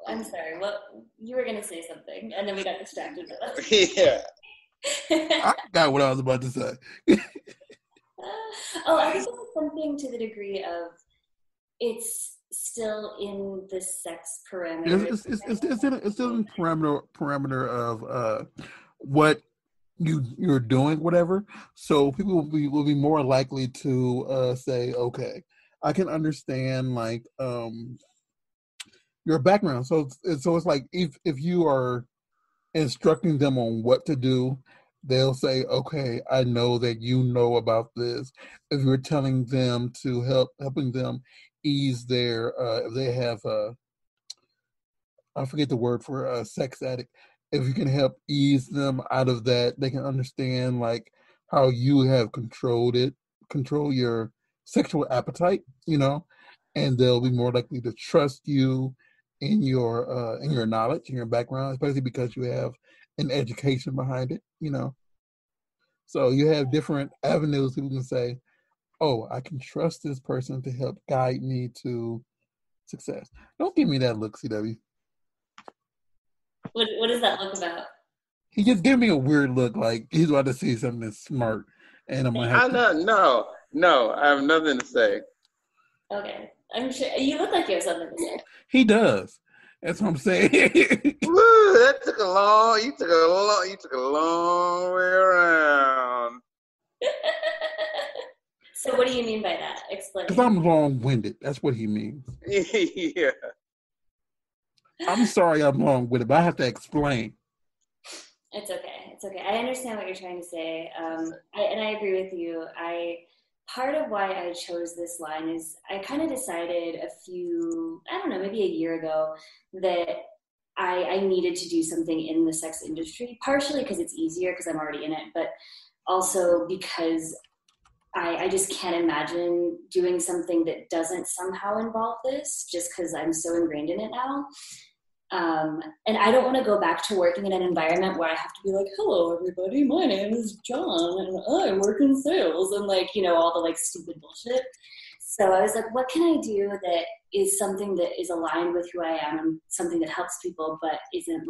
Speaker 3: I'm sorry. What you were gonna say something, and then we got distracted.
Speaker 2: Yeah.
Speaker 1: I forgot what I was about to say.
Speaker 3: I think it was something to the degree of it's still in the sex parameter.
Speaker 1: It's still in parameter of what you're doing, whatever. So people will be more likely to say, okay, I can understand like your background. So it's like if you are instructing them on what to do, they'll say, okay, I know that you know about this. If you're telling them to helping them ease their if they have I forget the word for a sex addict, if you can help ease them out of that, they can understand like how you have control your sexual appetite, and they'll be more likely to trust you in your knowledge, in your background, especially because you have an education behind it, So you have different avenues people can say, oh, I can trust this person to help guide me to success. Don't give me that look, CW.
Speaker 3: What does that look about?
Speaker 1: He just gave me a weird look, like he's about to say something that's smart, and I'm gonna have
Speaker 2: No, I have nothing to say.
Speaker 3: Okay, I'm sure you look like you have something to say.
Speaker 1: He does. That's what I'm saying.
Speaker 2: Woo, that took you took a long way around.
Speaker 3: So what do you mean by that? Explain.
Speaker 1: Because I'm long-winded. That's what he means.
Speaker 2: Yeah.
Speaker 1: I'm sorry I'm long-winded, but I have to explain.
Speaker 3: It's okay. I understand what you're trying to say. And I agree with you. Part of why I chose this line is I kind of decided maybe a year ago that I needed to do something in the sex industry, partially because it's easier because I'm already in it, but also because I just can't imagine doing something that doesn't somehow involve this just because I'm so ingrained in it now. And I don't want to go back to working in an environment where I have to be like, hello, everybody, my name is John, and I work in sales, and all the stupid bullshit. So I was like, what can I do that is something that is aligned with who I am and something that helps people, but isn't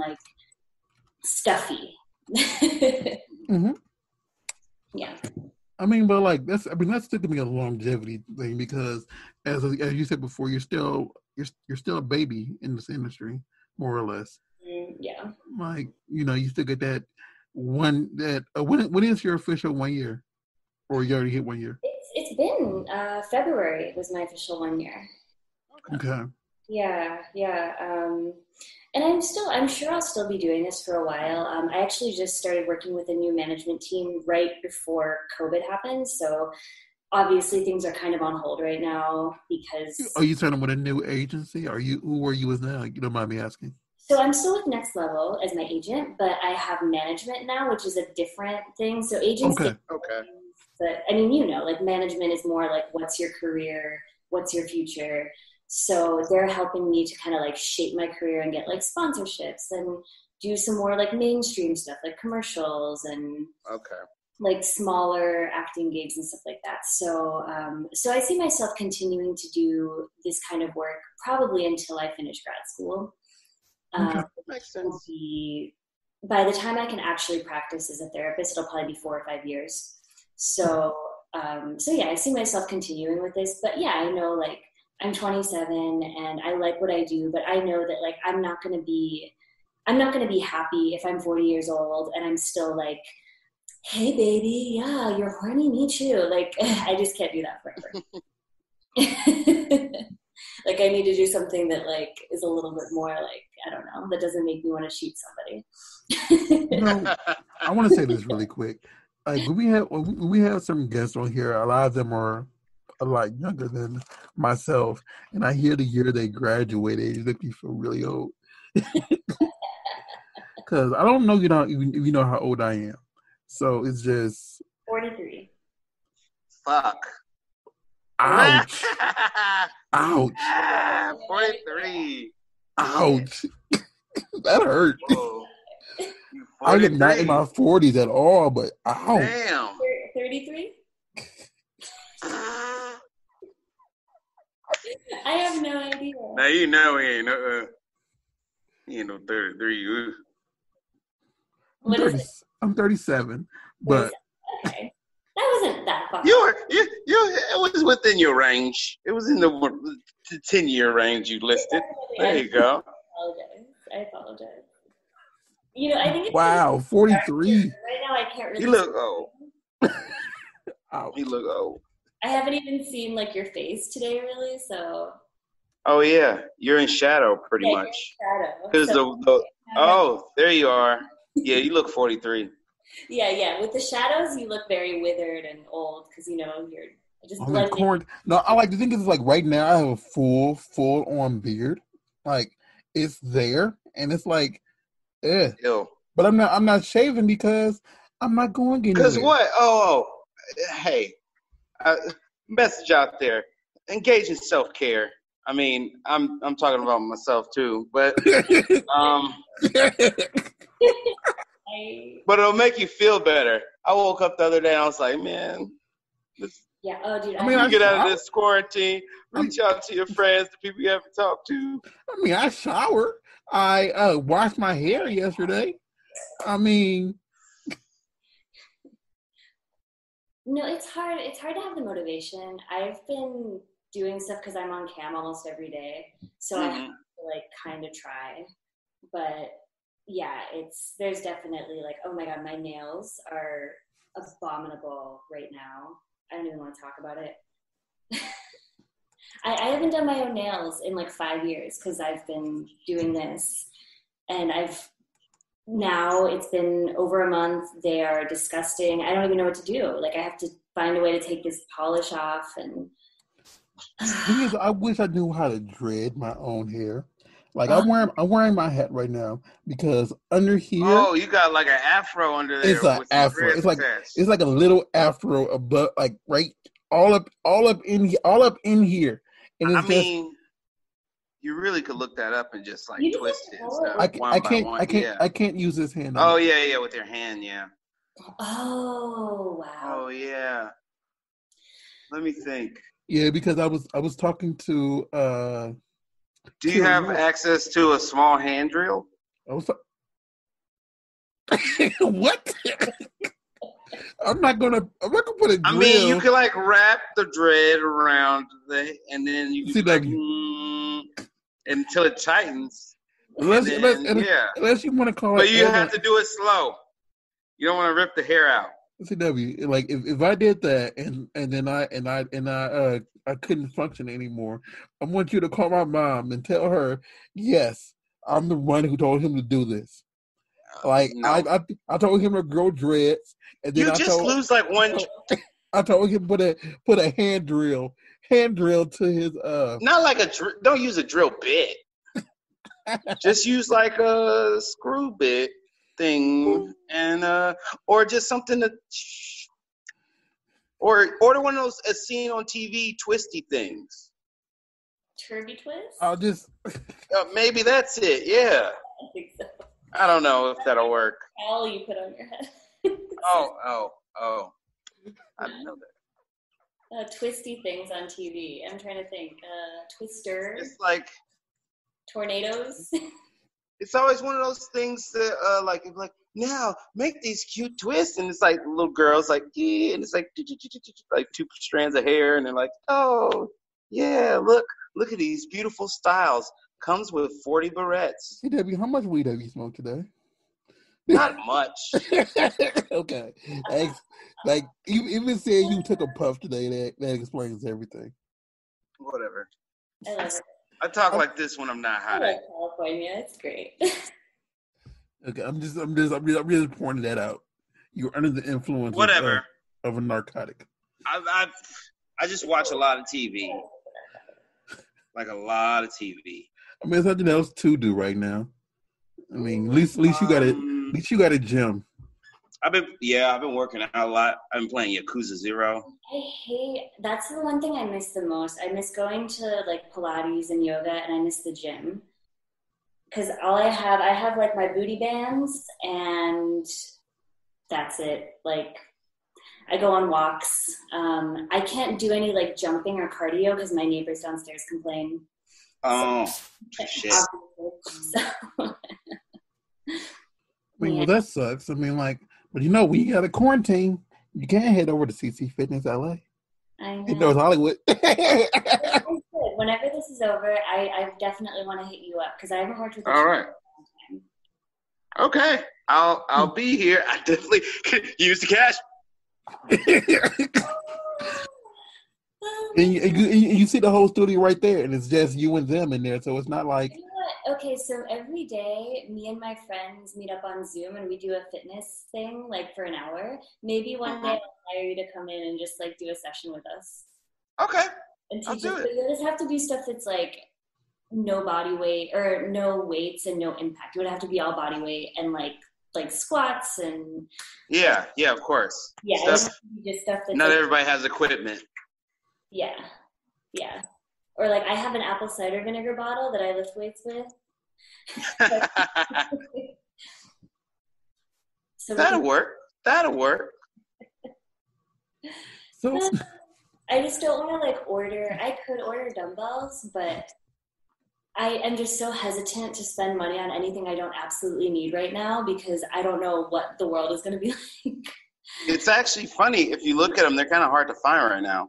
Speaker 3: stuffy.
Speaker 1: Mm-hmm.
Speaker 3: Yeah.
Speaker 1: I mean, but that's still gonna be a longevity thing because as you said before, you're still a baby in this industry, more or less.
Speaker 3: Yeah.
Speaker 1: You still get that one that when is your official 1 year, or you already hit 1 year?
Speaker 3: It's been February was my official 1 year.
Speaker 1: Okay.
Speaker 3: Yeah. And I'm sure I'll still be doing this for a while. I actually just started working with a new management team right before COVID happened. So obviously things are kind of on hold right now because...
Speaker 1: Are you signing with a new agency? Who are you with now? You don't mind me asking.
Speaker 3: So I'm still with Next Level as my agent, but I have management now, which is a different thing. So agents...
Speaker 2: Okay.
Speaker 3: But management is more like, what's your career? What's your future? So they're helping me to kind of shape my career and get sponsorships and do some more mainstream stuff, like commercials and smaller acting gigs and stuff like that. So so I see myself continuing to do this kind of work probably until I finish grad school.
Speaker 2: Makes sense.
Speaker 3: By the time I can actually practice as a therapist, it'll probably be 4 or 5 years. So yeah, I see myself continuing with this. But yeah, I know, like, I'm 27 and I like what I do, but I know that, like, I'm not going to be happy if I'm 40 years old and I'm still like, hey baby, yeah, you're horny, me too. Like, I just can't do that forever. Like, I need to do something that, like, is a little bit more, like, I don't know, that doesn't make me want to shoot somebody.
Speaker 1: I want to say this really quick. Like, when we have some guests on here, a lot of them are a lot younger than myself, and I hear the year they graduated, it make me feel really old. Because I don't know, you know how old I am. So it's just
Speaker 3: 43.
Speaker 2: Fuck.
Speaker 1: Ouch. Ouch.
Speaker 2: 43.
Speaker 1: Ouch. That hurt.
Speaker 2: Whoa.
Speaker 1: I am not in my 40s at all, but ouch.
Speaker 2: Damn.
Speaker 3: 33? I have no idea.
Speaker 2: Now you know he ain't no 33.
Speaker 1: I'm 37, but
Speaker 3: okay. That wasn't that far.
Speaker 2: It was within your range. It was in the 10-year range you listed. There you go.
Speaker 3: I apologize. You know, I think it's
Speaker 1: 43.
Speaker 3: Right now, I can't really.
Speaker 2: You look old. You look old.
Speaker 3: I haven't even seen, like, your face today, really. So.
Speaker 2: Oh yeah, you're in shadow pretty much. Because there you are. Yeah, you look 43.
Speaker 3: Yeah. With the shadows, you look very withered and old because, you know, you're just
Speaker 1: blending. No, I like the thing is, like, right now I have a full on beard. Like, it's there, and it's like,
Speaker 2: Ew.
Speaker 1: But I'm not shaving because I'm not going anywhere.
Speaker 2: Because what? Hey, message out there: engage in self-care. I mean, I'm talking about myself too, but but it'll make you feel better. I woke up the other day and I was like, man,
Speaker 3: yeah. Oh, dude.
Speaker 2: I mean, you get out of this quarantine, reach out to your friends, the people you haven't talked to.
Speaker 1: I mean, I showered. I washed my hair yesterday. I mean,
Speaker 3: no, it's hard. It's hard to have the motivation. I've been doing stuff because I'm on cam almost every day, so I have to, like, kind of try. But yeah, there's definitely, like, oh my god, my nails are abominable right now. I don't even want to talk about it. I haven't done my own nails in, like, 5 years because I've been doing this, and now it's been over a month. They are disgusting. I don't even know what to do. Like, I have to find a way to take this polish off. And
Speaker 1: the thing is, I wish I knew how to dread my own hair. Like, I'm wearing my hat right now because under here.
Speaker 2: Oh, you got like an afro under there.
Speaker 1: It's an afro. It's like a little afro above, like, right, all up in here. And it's
Speaker 2: you really could look that up and just, like, twist it and stuff.
Speaker 1: I can't use this hand.
Speaker 2: Oh yeah, with your hand, yeah.
Speaker 3: Oh wow.
Speaker 2: Oh yeah. Let me think.
Speaker 1: Yeah, because I was talking to.
Speaker 2: Do you have access to a small hand drill?
Speaker 1: What? I'm not gonna put a drill.
Speaker 2: I mean, you can, like, wrap the dread around and then you can, like, until it tightens. Unless
Speaker 1: you want to call it.
Speaker 2: But you have to do it slow. You don't want to rip the hair out.
Speaker 1: CW, like, if I did that and then I couldn't function anymore, I want you to call my mom and tell her, yes, I'm the one who told him to do this. Like, no. I told him to grow dreads, and then
Speaker 2: lose, like, one.
Speaker 1: I told him put a hand drill to his
Speaker 2: Not like don't use a drill bit. Just use, like, a screw bit thing, and or just something to, or order one of those as seen on TV twisty things.
Speaker 3: Turby twist?
Speaker 1: I'll just
Speaker 2: maybe that's it. Yeah.
Speaker 3: I think so.
Speaker 2: I don't know if that'll work.
Speaker 3: All you put on your head.
Speaker 2: Oh. I didn't know that.
Speaker 3: Twisty things on TV. I'm trying to think. Twister.
Speaker 2: It's like
Speaker 3: tornadoes.
Speaker 2: it's always one of those things that like now make these cute twists, and it's like little girls like yeah, and it's like like 2 strands of hair, and they're like, oh yeah, look at these beautiful styles. Comes with 40 barrettes.
Speaker 1: Hey Debbie, how much weed have you smoked today?
Speaker 2: Not much.
Speaker 1: Okay, like even saying you took a puff today, that explains everything.
Speaker 2: Whatever.
Speaker 3: I love it.
Speaker 2: I talk like this when I'm not hot.
Speaker 3: I love California. It's great.
Speaker 1: Okay, I'm just pointing that out. You're under the influence of a narcotic.
Speaker 2: I just watch a lot of TV. Like a lot of TV.
Speaker 1: I mean, there's nothing else to do right now. I mean, at least you got a gym.
Speaker 2: I've been working out a lot. I've been playing Yakuza 0.
Speaker 3: That's the one thing I miss the most. I miss going to like Pilates and yoga, and I miss the gym. Because I have like my booty bands, and that's it. Like, I go on walks. I can't do any like jumping or cardio because my neighbors downstairs complain.
Speaker 2: Oh, shit.
Speaker 3: So,
Speaker 1: I mean, well, that sucks. I mean, like, but when you got a quarantine, you can't head over to CC Fitness LA.
Speaker 3: I know.
Speaker 1: It knows Hollywood.
Speaker 3: Whenever this is over, I definitely want to hit you up because I haven't worked with you.
Speaker 2: All right. Okay, I'll be here. I definitely could use the cash.
Speaker 1: And you see the whole studio right there, and it's just you and them in there, so it's not like.
Speaker 3: You know what? Okay, so every day, me and my friends meet up on Zoom, and we do a fitness thing, like for an hour. Maybe one day I'll hire you to come in and just like do a session with us.
Speaker 2: Okay,
Speaker 3: and
Speaker 2: I'll do it.
Speaker 3: You just have to do stuff that's like no body weight or no weights and no impact. It would have to be all body weight and like squats and.
Speaker 2: Yeah, of course.
Speaker 3: Yeah,
Speaker 2: just
Speaker 3: stuff that's
Speaker 2: not everybody has equipment.
Speaker 3: Yeah. Or like I have an apple cider vinegar bottle that I lift weights with. So
Speaker 2: That'll work.
Speaker 1: So
Speaker 3: I just don't want to order. I could order dumbbells, but I am just so hesitant to spend money on anything I don't absolutely need right now because I don't know what the world is going to be like.
Speaker 2: It's actually funny. If you look at them, they're kind of hard to find right now.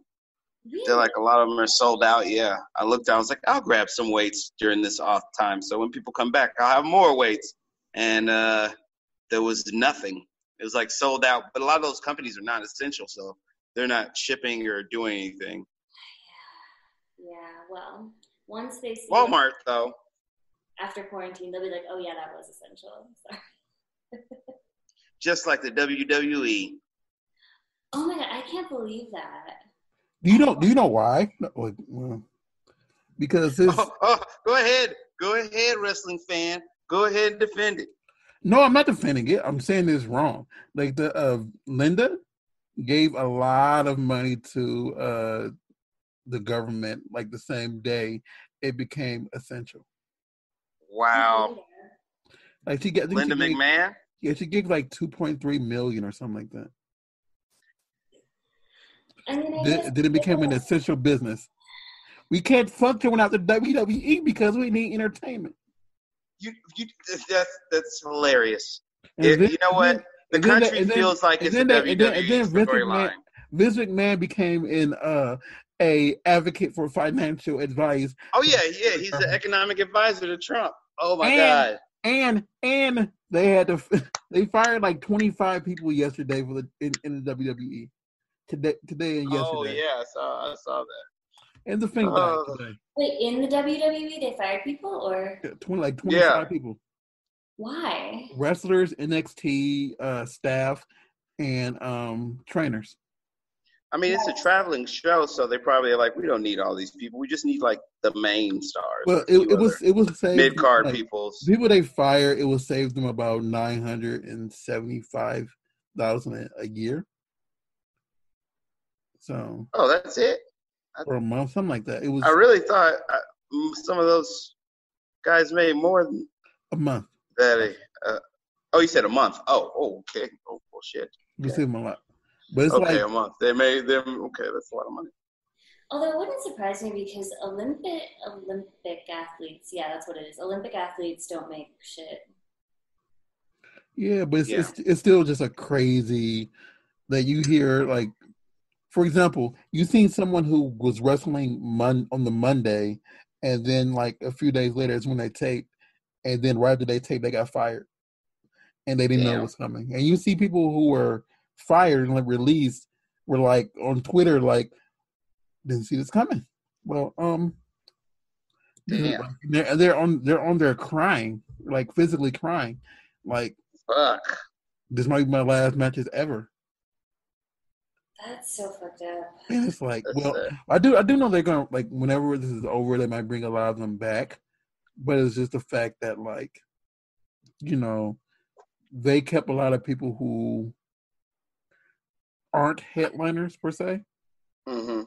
Speaker 3: Really?
Speaker 2: They're a lot of them are sold out. Yeah. I looked down. I was like, I'll grab some weights during this off time. So when people come back, I'll have more weights. And there was nothing. It was sold out. But a lot of those companies are not essential. So they're not shipping or doing anything.
Speaker 3: Yeah. Well, once they see
Speaker 2: Walmart, though.
Speaker 3: After quarantine, they'll be like, oh, yeah, that was essential. Sorry.
Speaker 2: Just like the WWE.
Speaker 3: Oh, my God. I can't believe that.
Speaker 1: Do you know why? Well, because this.
Speaker 2: Oh, go ahead, wrestling fan. Go ahead and defend it.
Speaker 1: No, I'm not defending it. I'm saying it's wrong. Linda gave a lot of money to the government. The same day it became essential.
Speaker 2: Wow. Linda McMahon.
Speaker 1: Yeah, she gave $2.3 million or something like that. Then it became an essential business. We can't function without the WWE because we need entertainment.
Speaker 2: That's hilarious. You know what? The country feels like it's a WWE storyline.
Speaker 1: Vince McMahon became a advocate for financial advice.
Speaker 2: Oh yeah, he's the economic advisor to Trump. Oh my God.
Speaker 1: And they they fired 25 people yesterday in the WWE. Today and yesterday.
Speaker 2: Oh yeah, I saw that.
Speaker 1: And the thing today.
Speaker 3: Wait, in the WWE they fired people or
Speaker 1: 25 people.
Speaker 3: Why?
Speaker 1: Wrestlers, NXT staff, and trainers.
Speaker 2: I mean, it's a traveling show, so they probably are we don't need all these people. We just need the main stars.
Speaker 1: Well, it was
Speaker 2: mid card people.
Speaker 1: People they fire, it will save them about $975,000 a year. So.
Speaker 2: Oh, that's it.
Speaker 1: For a month, something like that. It was.
Speaker 2: I really thought some of those guys made more than
Speaker 1: a month.
Speaker 2: That. You said a month. Oh, okay. Oh, well, shit.
Speaker 1: You save them a lot, but it's
Speaker 2: a month. They made them. Okay, that's a lot of money.
Speaker 3: Although it wouldn't surprise me because Olympic athletes, yeah, that's what it is. Olympic athletes don't make shit.
Speaker 1: Yeah, but it's still just a crazy that you hear, like, for example, you seen someone who was wrestling on the Monday, and then like a few days later is when they taped, and then right after they taped, they got fired, and they didn't know it was coming. And you see people who were fired and like released were like on Twitter like, didn't see this coming. Well, they're on there crying, like physically crying, like,
Speaker 2: fuck,
Speaker 1: this might be my last matches ever.
Speaker 3: That's so fucked up.
Speaker 1: And it's like, I do know they're gonna, like, whenever this is over, they might bring a lot of them back, but it's just the fact that, like, you know, they kept a lot of people who aren't headliners per se.
Speaker 2: Mm-hmm.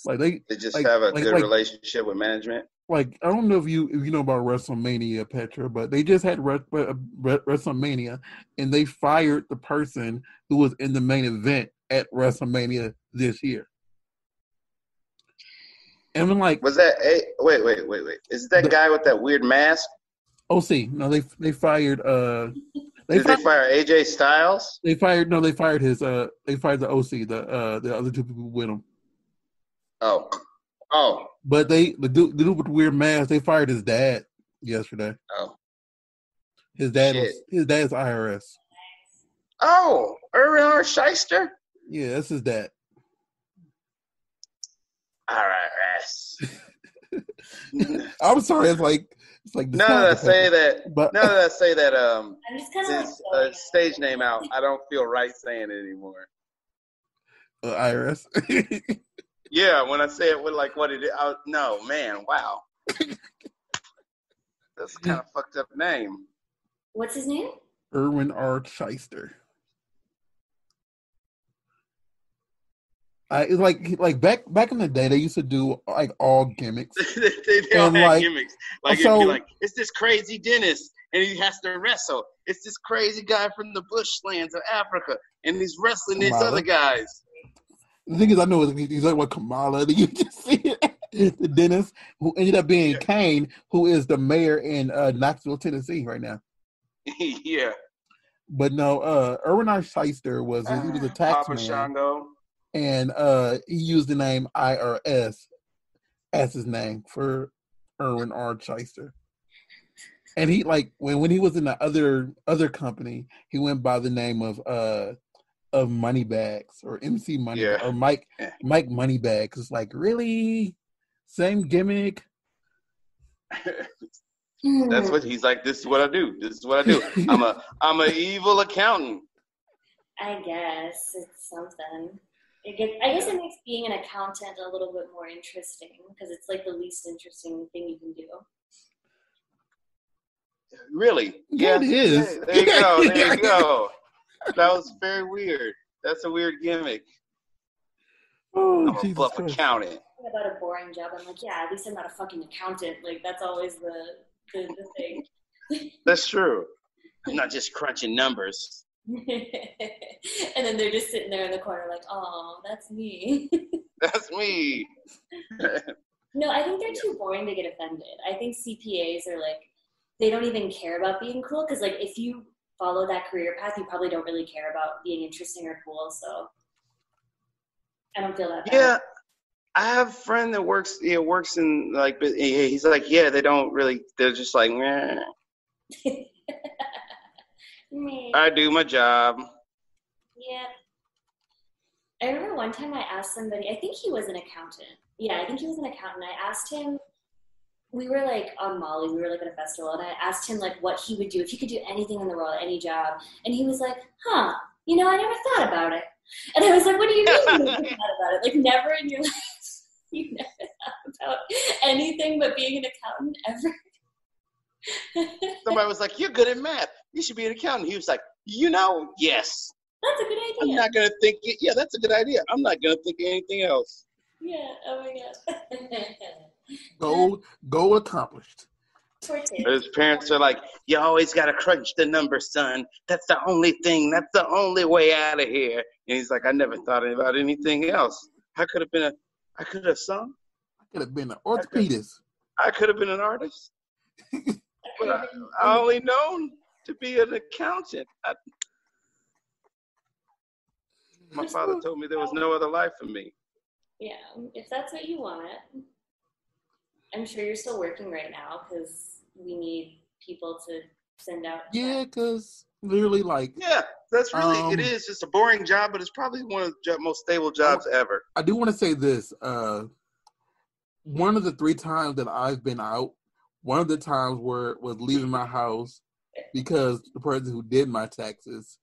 Speaker 1: Like they
Speaker 2: just have a good relationship with management.
Speaker 1: Like, I don't know if you know about WrestleMania, Petra, but they just had WrestleMania, and they fired the person who was in the main event at WrestleMania this year. And I'm like,
Speaker 2: was that wait? Is that guy with that weird mask?
Speaker 1: OC. No, they fired
Speaker 2: Did they fire AJ Styles?
Speaker 1: They fired the OC, the other two people with him.
Speaker 2: Oh.
Speaker 1: But the dude with the weird mask, they fired his dad yesterday.
Speaker 2: Oh.
Speaker 1: His dad's IRS.
Speaker 2: Oh, Irwin R. Shyster?
Speaker 1: Yeah, that's his dad.
Speaker 2: IRS.
Speaker 1: I'm sorry, it's like
Speaker 2: now that I say that his stage name out, I don't feel right saying it anymore.
Speaker 1: IRS.
Speaker 2: Yeah, when I say it with like what it is, no, man, wow. That's kind of fucked up name.
Speaker 3: What's his name?
Speaker 1: Irwin R. Shyster. It's like back in the day, they used to do like all gimmicks.
Speaker 2: they all had gimmicks. Like, it'd be like, it's this crazy dentist, and he has to wrestle. It's this crazy guy from the bushlands of Africa, and he's wrestling these other guys.
Speaker 1: The thing is, I know he's like what Kamala. You just see it, the dentist who ended up being Kane, who is the mayor in Knoxville, Tennessee, right now.
Speaker 2: Yeah.
Speaker 1: But no, Irwin R. Shyster he was a tax man.
Speaker 2: Shango.
Speaker 1: And he used the name IRS as his name for Irwin R. Shyster. And he, like, when he was in the other company, he went by the name of Moneybags or MC Moneybags or Mike Moneybags. It's like, really? Same gimmick?
Speaker 2: That's what he's like. This is what I do. I'm a evil accountant.
Speaker 3: I guess it's something. I guess it makes being an accountant a little bit more interesting because it's like the least interesting thing you can do.
Speaker 2: Really?
Speaker 1: Yeah, it is.
Speaker 2: There you go. There you go. That was very weird. That's a weird gimmick.
Speaker 1: Oh,
Speaker 2: I'm a bluff accountant.
Speaker 3: About a boring job, I'm like, yeah, at least I'm not a fucking accountant. Like, that's always the thing.
Speaker 2: That's true. I'm not just crunching numbers.
Speaker 3: And then they're just sitting there in the corner like, oh, that's me.
Speaker 2: That's me.
Speaker 3: No, I think they're too boring to get offended. I think CPAs are like, they don't even care about being cool because, like, if you follow that career path, you probably don't really care about being interesting or cool. So I don't feel that bad.
Speaker 2: Yeah, I have a friend that works in, like, he's like, yeah, they don't really, they're just like, meh. I do my job.
Speaker 3: Yeah. I remember one time I asked somebody, I think he was an accountant. Yeah, I think he was an accountant. I asked him, we were like on Molly, we were like at a festival, and I asked him like what he would do if he could do anything in the world, any job. And he was like, I never thought about it. And I was like, what do you mean you never thought about it? Like, never in your life, you never thought about anything but being an accountant ever?
Speaker 2: Somebody was like, you're good at math. You should be an accountant. He was like, yes.
Speaker 3: That's a good idea.
Speaker 2: I'm not going to think it. Yeah, that's a good idea. I'm not going to think of anything else.
Speaker 3: Yeah, oh my God.
Speaker 1: Goal accomplished.
Speaker 2: His parents are like, you always got to crunch the numbers, son. That's the only thing. That's the only way out of here. And he's like, I never thought about anything else. How could have been I could have sung.
Speaker 1: I could have been an orthopedist.
Speaker 2: I could have been an artist. But I only known to be an accountant. My father told me there was no other life for me.
Speaker 3: Yeah, if that's what you want. I'm sure you're still working right now because we need people to send out.
Speaker 1: Yeah, because literally, like.
Speaker 2: Yeah, that's really, it is just a boring job, but it's probably one of the most stable jobs ever.
Speaker 1: I do want to say this. One of the 3 times that I've been out, one of the times was leaving my house because the person who did my taxes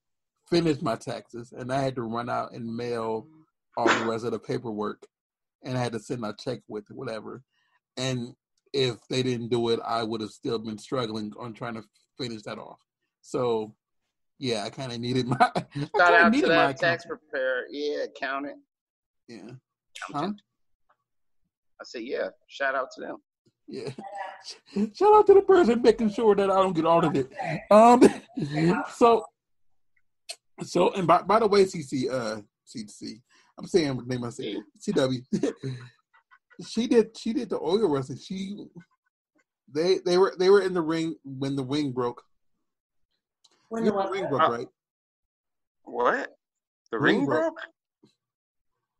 Speaker 1: finished my taxes, and I had to run out and mail all the rest of the paperwork, and I had to send a check with it, whatever. And if they didn't do it, I would have still been struggling on trying to finish that off. So, yeah, I kind of needed my.
Speaker 2: Shout out to that tax preparer, accountant.
Speaker 1: Yeah.
Speaker 2: Huh? I said, yeah. Shout out to them.
Speaker 1: Yeah. Shout out to the person making sure that I don't get audited. So, and by the way, CC, I'm saying her name. I said CW. She did the oil wrestling. They were in the ring when the ring broke.
Speaker 3: When the
Speaker 1: ring broke, right?
Speaker 2: What? The ring broke?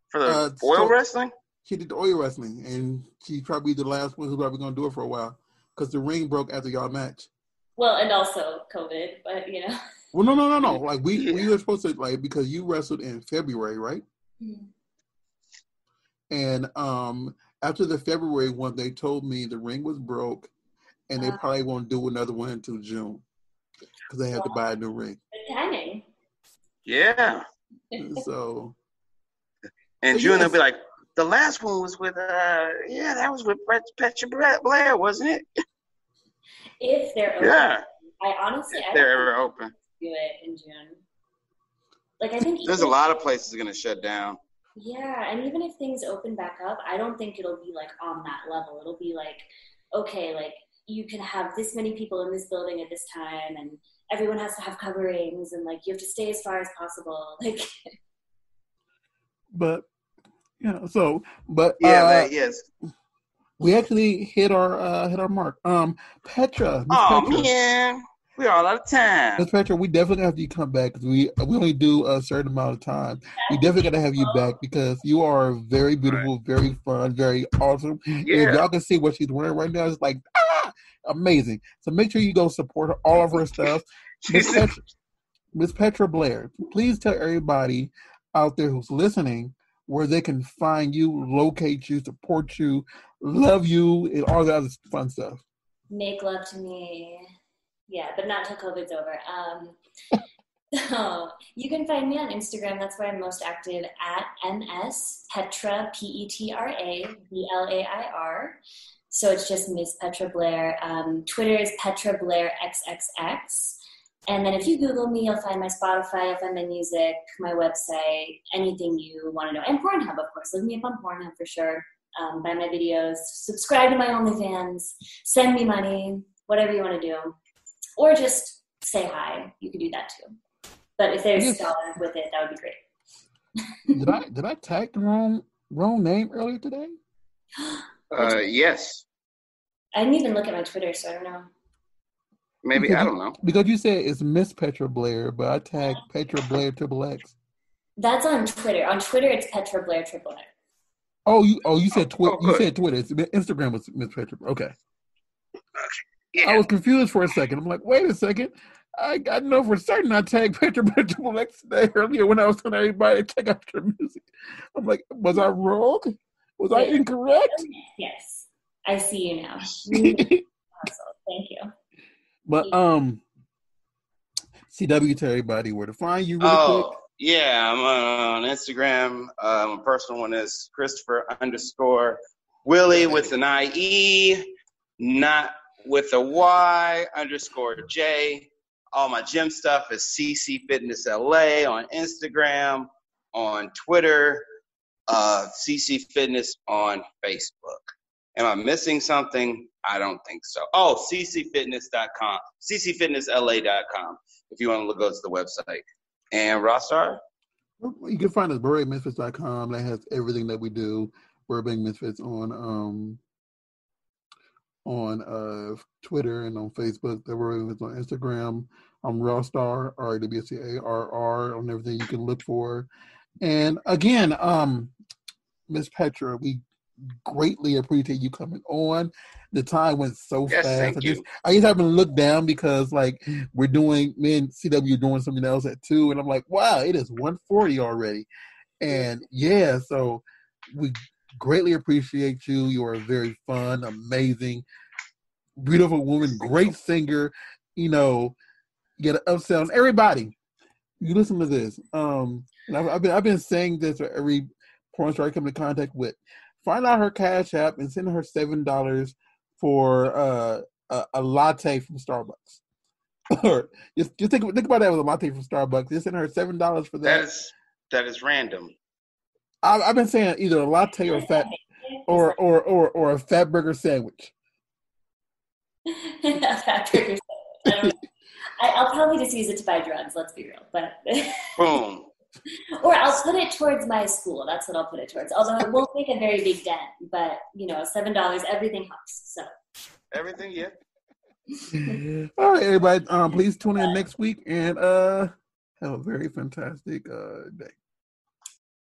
Speaker 2: For the oil wrestling?
Speaker 1: She did the oil wrestling, and she's probably the last one who's probably going to do it for a while because the ring broke after y'all match.
Speaker 3: Well, and also COVID, but you know.
Speaker 1: Well, no. Like we were supposed to because you wrestled in February, right? Mm-hmm. And after the February one, they told me the ring was broke, and they probably won't do another one until June because they have to buy a new ring.
Speaker 3: Good timing.
Speaker 2: Yeah.
Speaker 1: So.
Speaker 2: In June, they'll be like, the last one was with, that was with Petra Blair, wasn't it?
Speaker 3: If they're open.
Speaker 2: Yeah.
Speaker 3: I
Speaker 2: they're ever open.
Speaker 3: Do it in June. Like, I think
Speaker 2: there's a lot of places going to shut down.
Speaker 3: Yeah, and even if things open back up, I don't think it'll be like on that level. It'll be like, okay, like you can have this many people in this building at this time, and everyone has to have coverings, and like you have to stay as far as possible. Like,
Speaker 1: but yes, we actually hit our mark. Petra.
Speaker 2: Man. We're all out of time.
Speaker 1: Miss Petra, we definitely have you come back because we only do a certain amount of time. We definitely got to have you back because you are very beautiful, very fun, very awesome. Yeah. If y'all can see what she's wearing right now, it's like, amazing. So make sure you go support all of her stuff. Miss Petra Blair, please tell everybody out there who's listening where they can find you, locate you, support you, love you, and all the other fun stuff.
Speaker 3: Make love to me. Yeah, but not till COVID's over. So you can find me on Instagram. That's where I'm most active at mspetra, PetraBlair. So it's just Miss Petra Blair. Twitter is Petra Blair XXX. And then if you Google me, you'll find my Spotify, you'll find my music, my website, anything you want to know. And Pornhub, of course. Look me up on Pornhub for sure. Buy my videos. Subscribe to my OnlyFans. Send me money. Whatever you want to do. Or just say hi. You can do that too. But if there's stuff with it, that would be great.
Speaker 1: Did I tag the wrong name earlier today?
Speaker 2: Yes.
Speaker 3: I didn't even look at my Twitter, so I don't know.
Speaker 2: Maybe, I don't know.
Speaker 1: Because you said it's Miss Petra Blair, but I tagged Petra Blair XXX.
Speaker 3: That's on Twitter. On Twitter, it's Petra Blair XXX.
Speaker 1: Oh, you said Twitter. You said Twitter. Instagram was Miss Petra. Okay. Yeah. I was confused for a second. I'm like, wait a second. I know for certain I tagged Petra XXX today earlier when I was telling everybody to check out your music. I'm like, was I wrong? Was I incorrect?
Speaker 3: Yes. I see you now. Thank you.
Speaker 1: But CW, to everybody where to find you really quick.
Speaker 2: Yeah, I'm on Instagram. My personal one is Christopher_Willie with an IE, not with a Y_J. All my gym stuff is CC Fitness LA on Instagram, on Twitter, CC Fitness on Facebook. Am I missing something? I don't think so. Oh, ccfitness.com, ccfitnessla.com if you want to go to the website. And Rawstarr?
Speaker 1: You can find us at BeretMemphis.com. That has everything that we do. Burbank Misfits on Twitter and on Facebook. The Burbank Misfits on Instagram. I'm Rawstarr, RAWSTARR on everything you can look for. And again, Miss Petra, we greatly appreciate you coming on. The time went so fast.
Speaker 2: Thank you.
Speaker 1: I just haven't looked down because like me and CW are doing something else at 2, and I'm like, wow, it is 1:40 already. And yeah, so we greatly appreciate you. You are a very fun, amazing, beautiful woman, great singer. You know, you get an upsell. And everybody, you listen to this. And I've been saying this for every porn star I come into contact with. Find out her Cash App and send her $7 for a latte from Starbucks. Or just think about that with a latte from Starbucks. Just send her $7 for that.
Speaker 2: That is random.
Speaker 1: I've been saying either a latte or or a fat burger sandwich.
Speaker 3: A fat burger sandwich. I'll probably just use it to buy drugs. Let's be real, but
Speaker 2: boom.
Speaker 3: Or I'll put it towards my school. That's what I'll put it towards. Although it won't make a very big dent, but $7, everything helps. So
Speaker 2: everything, yeah.
Speaker 1: All right, everybody. Please tune in next week and have a very fantastic day.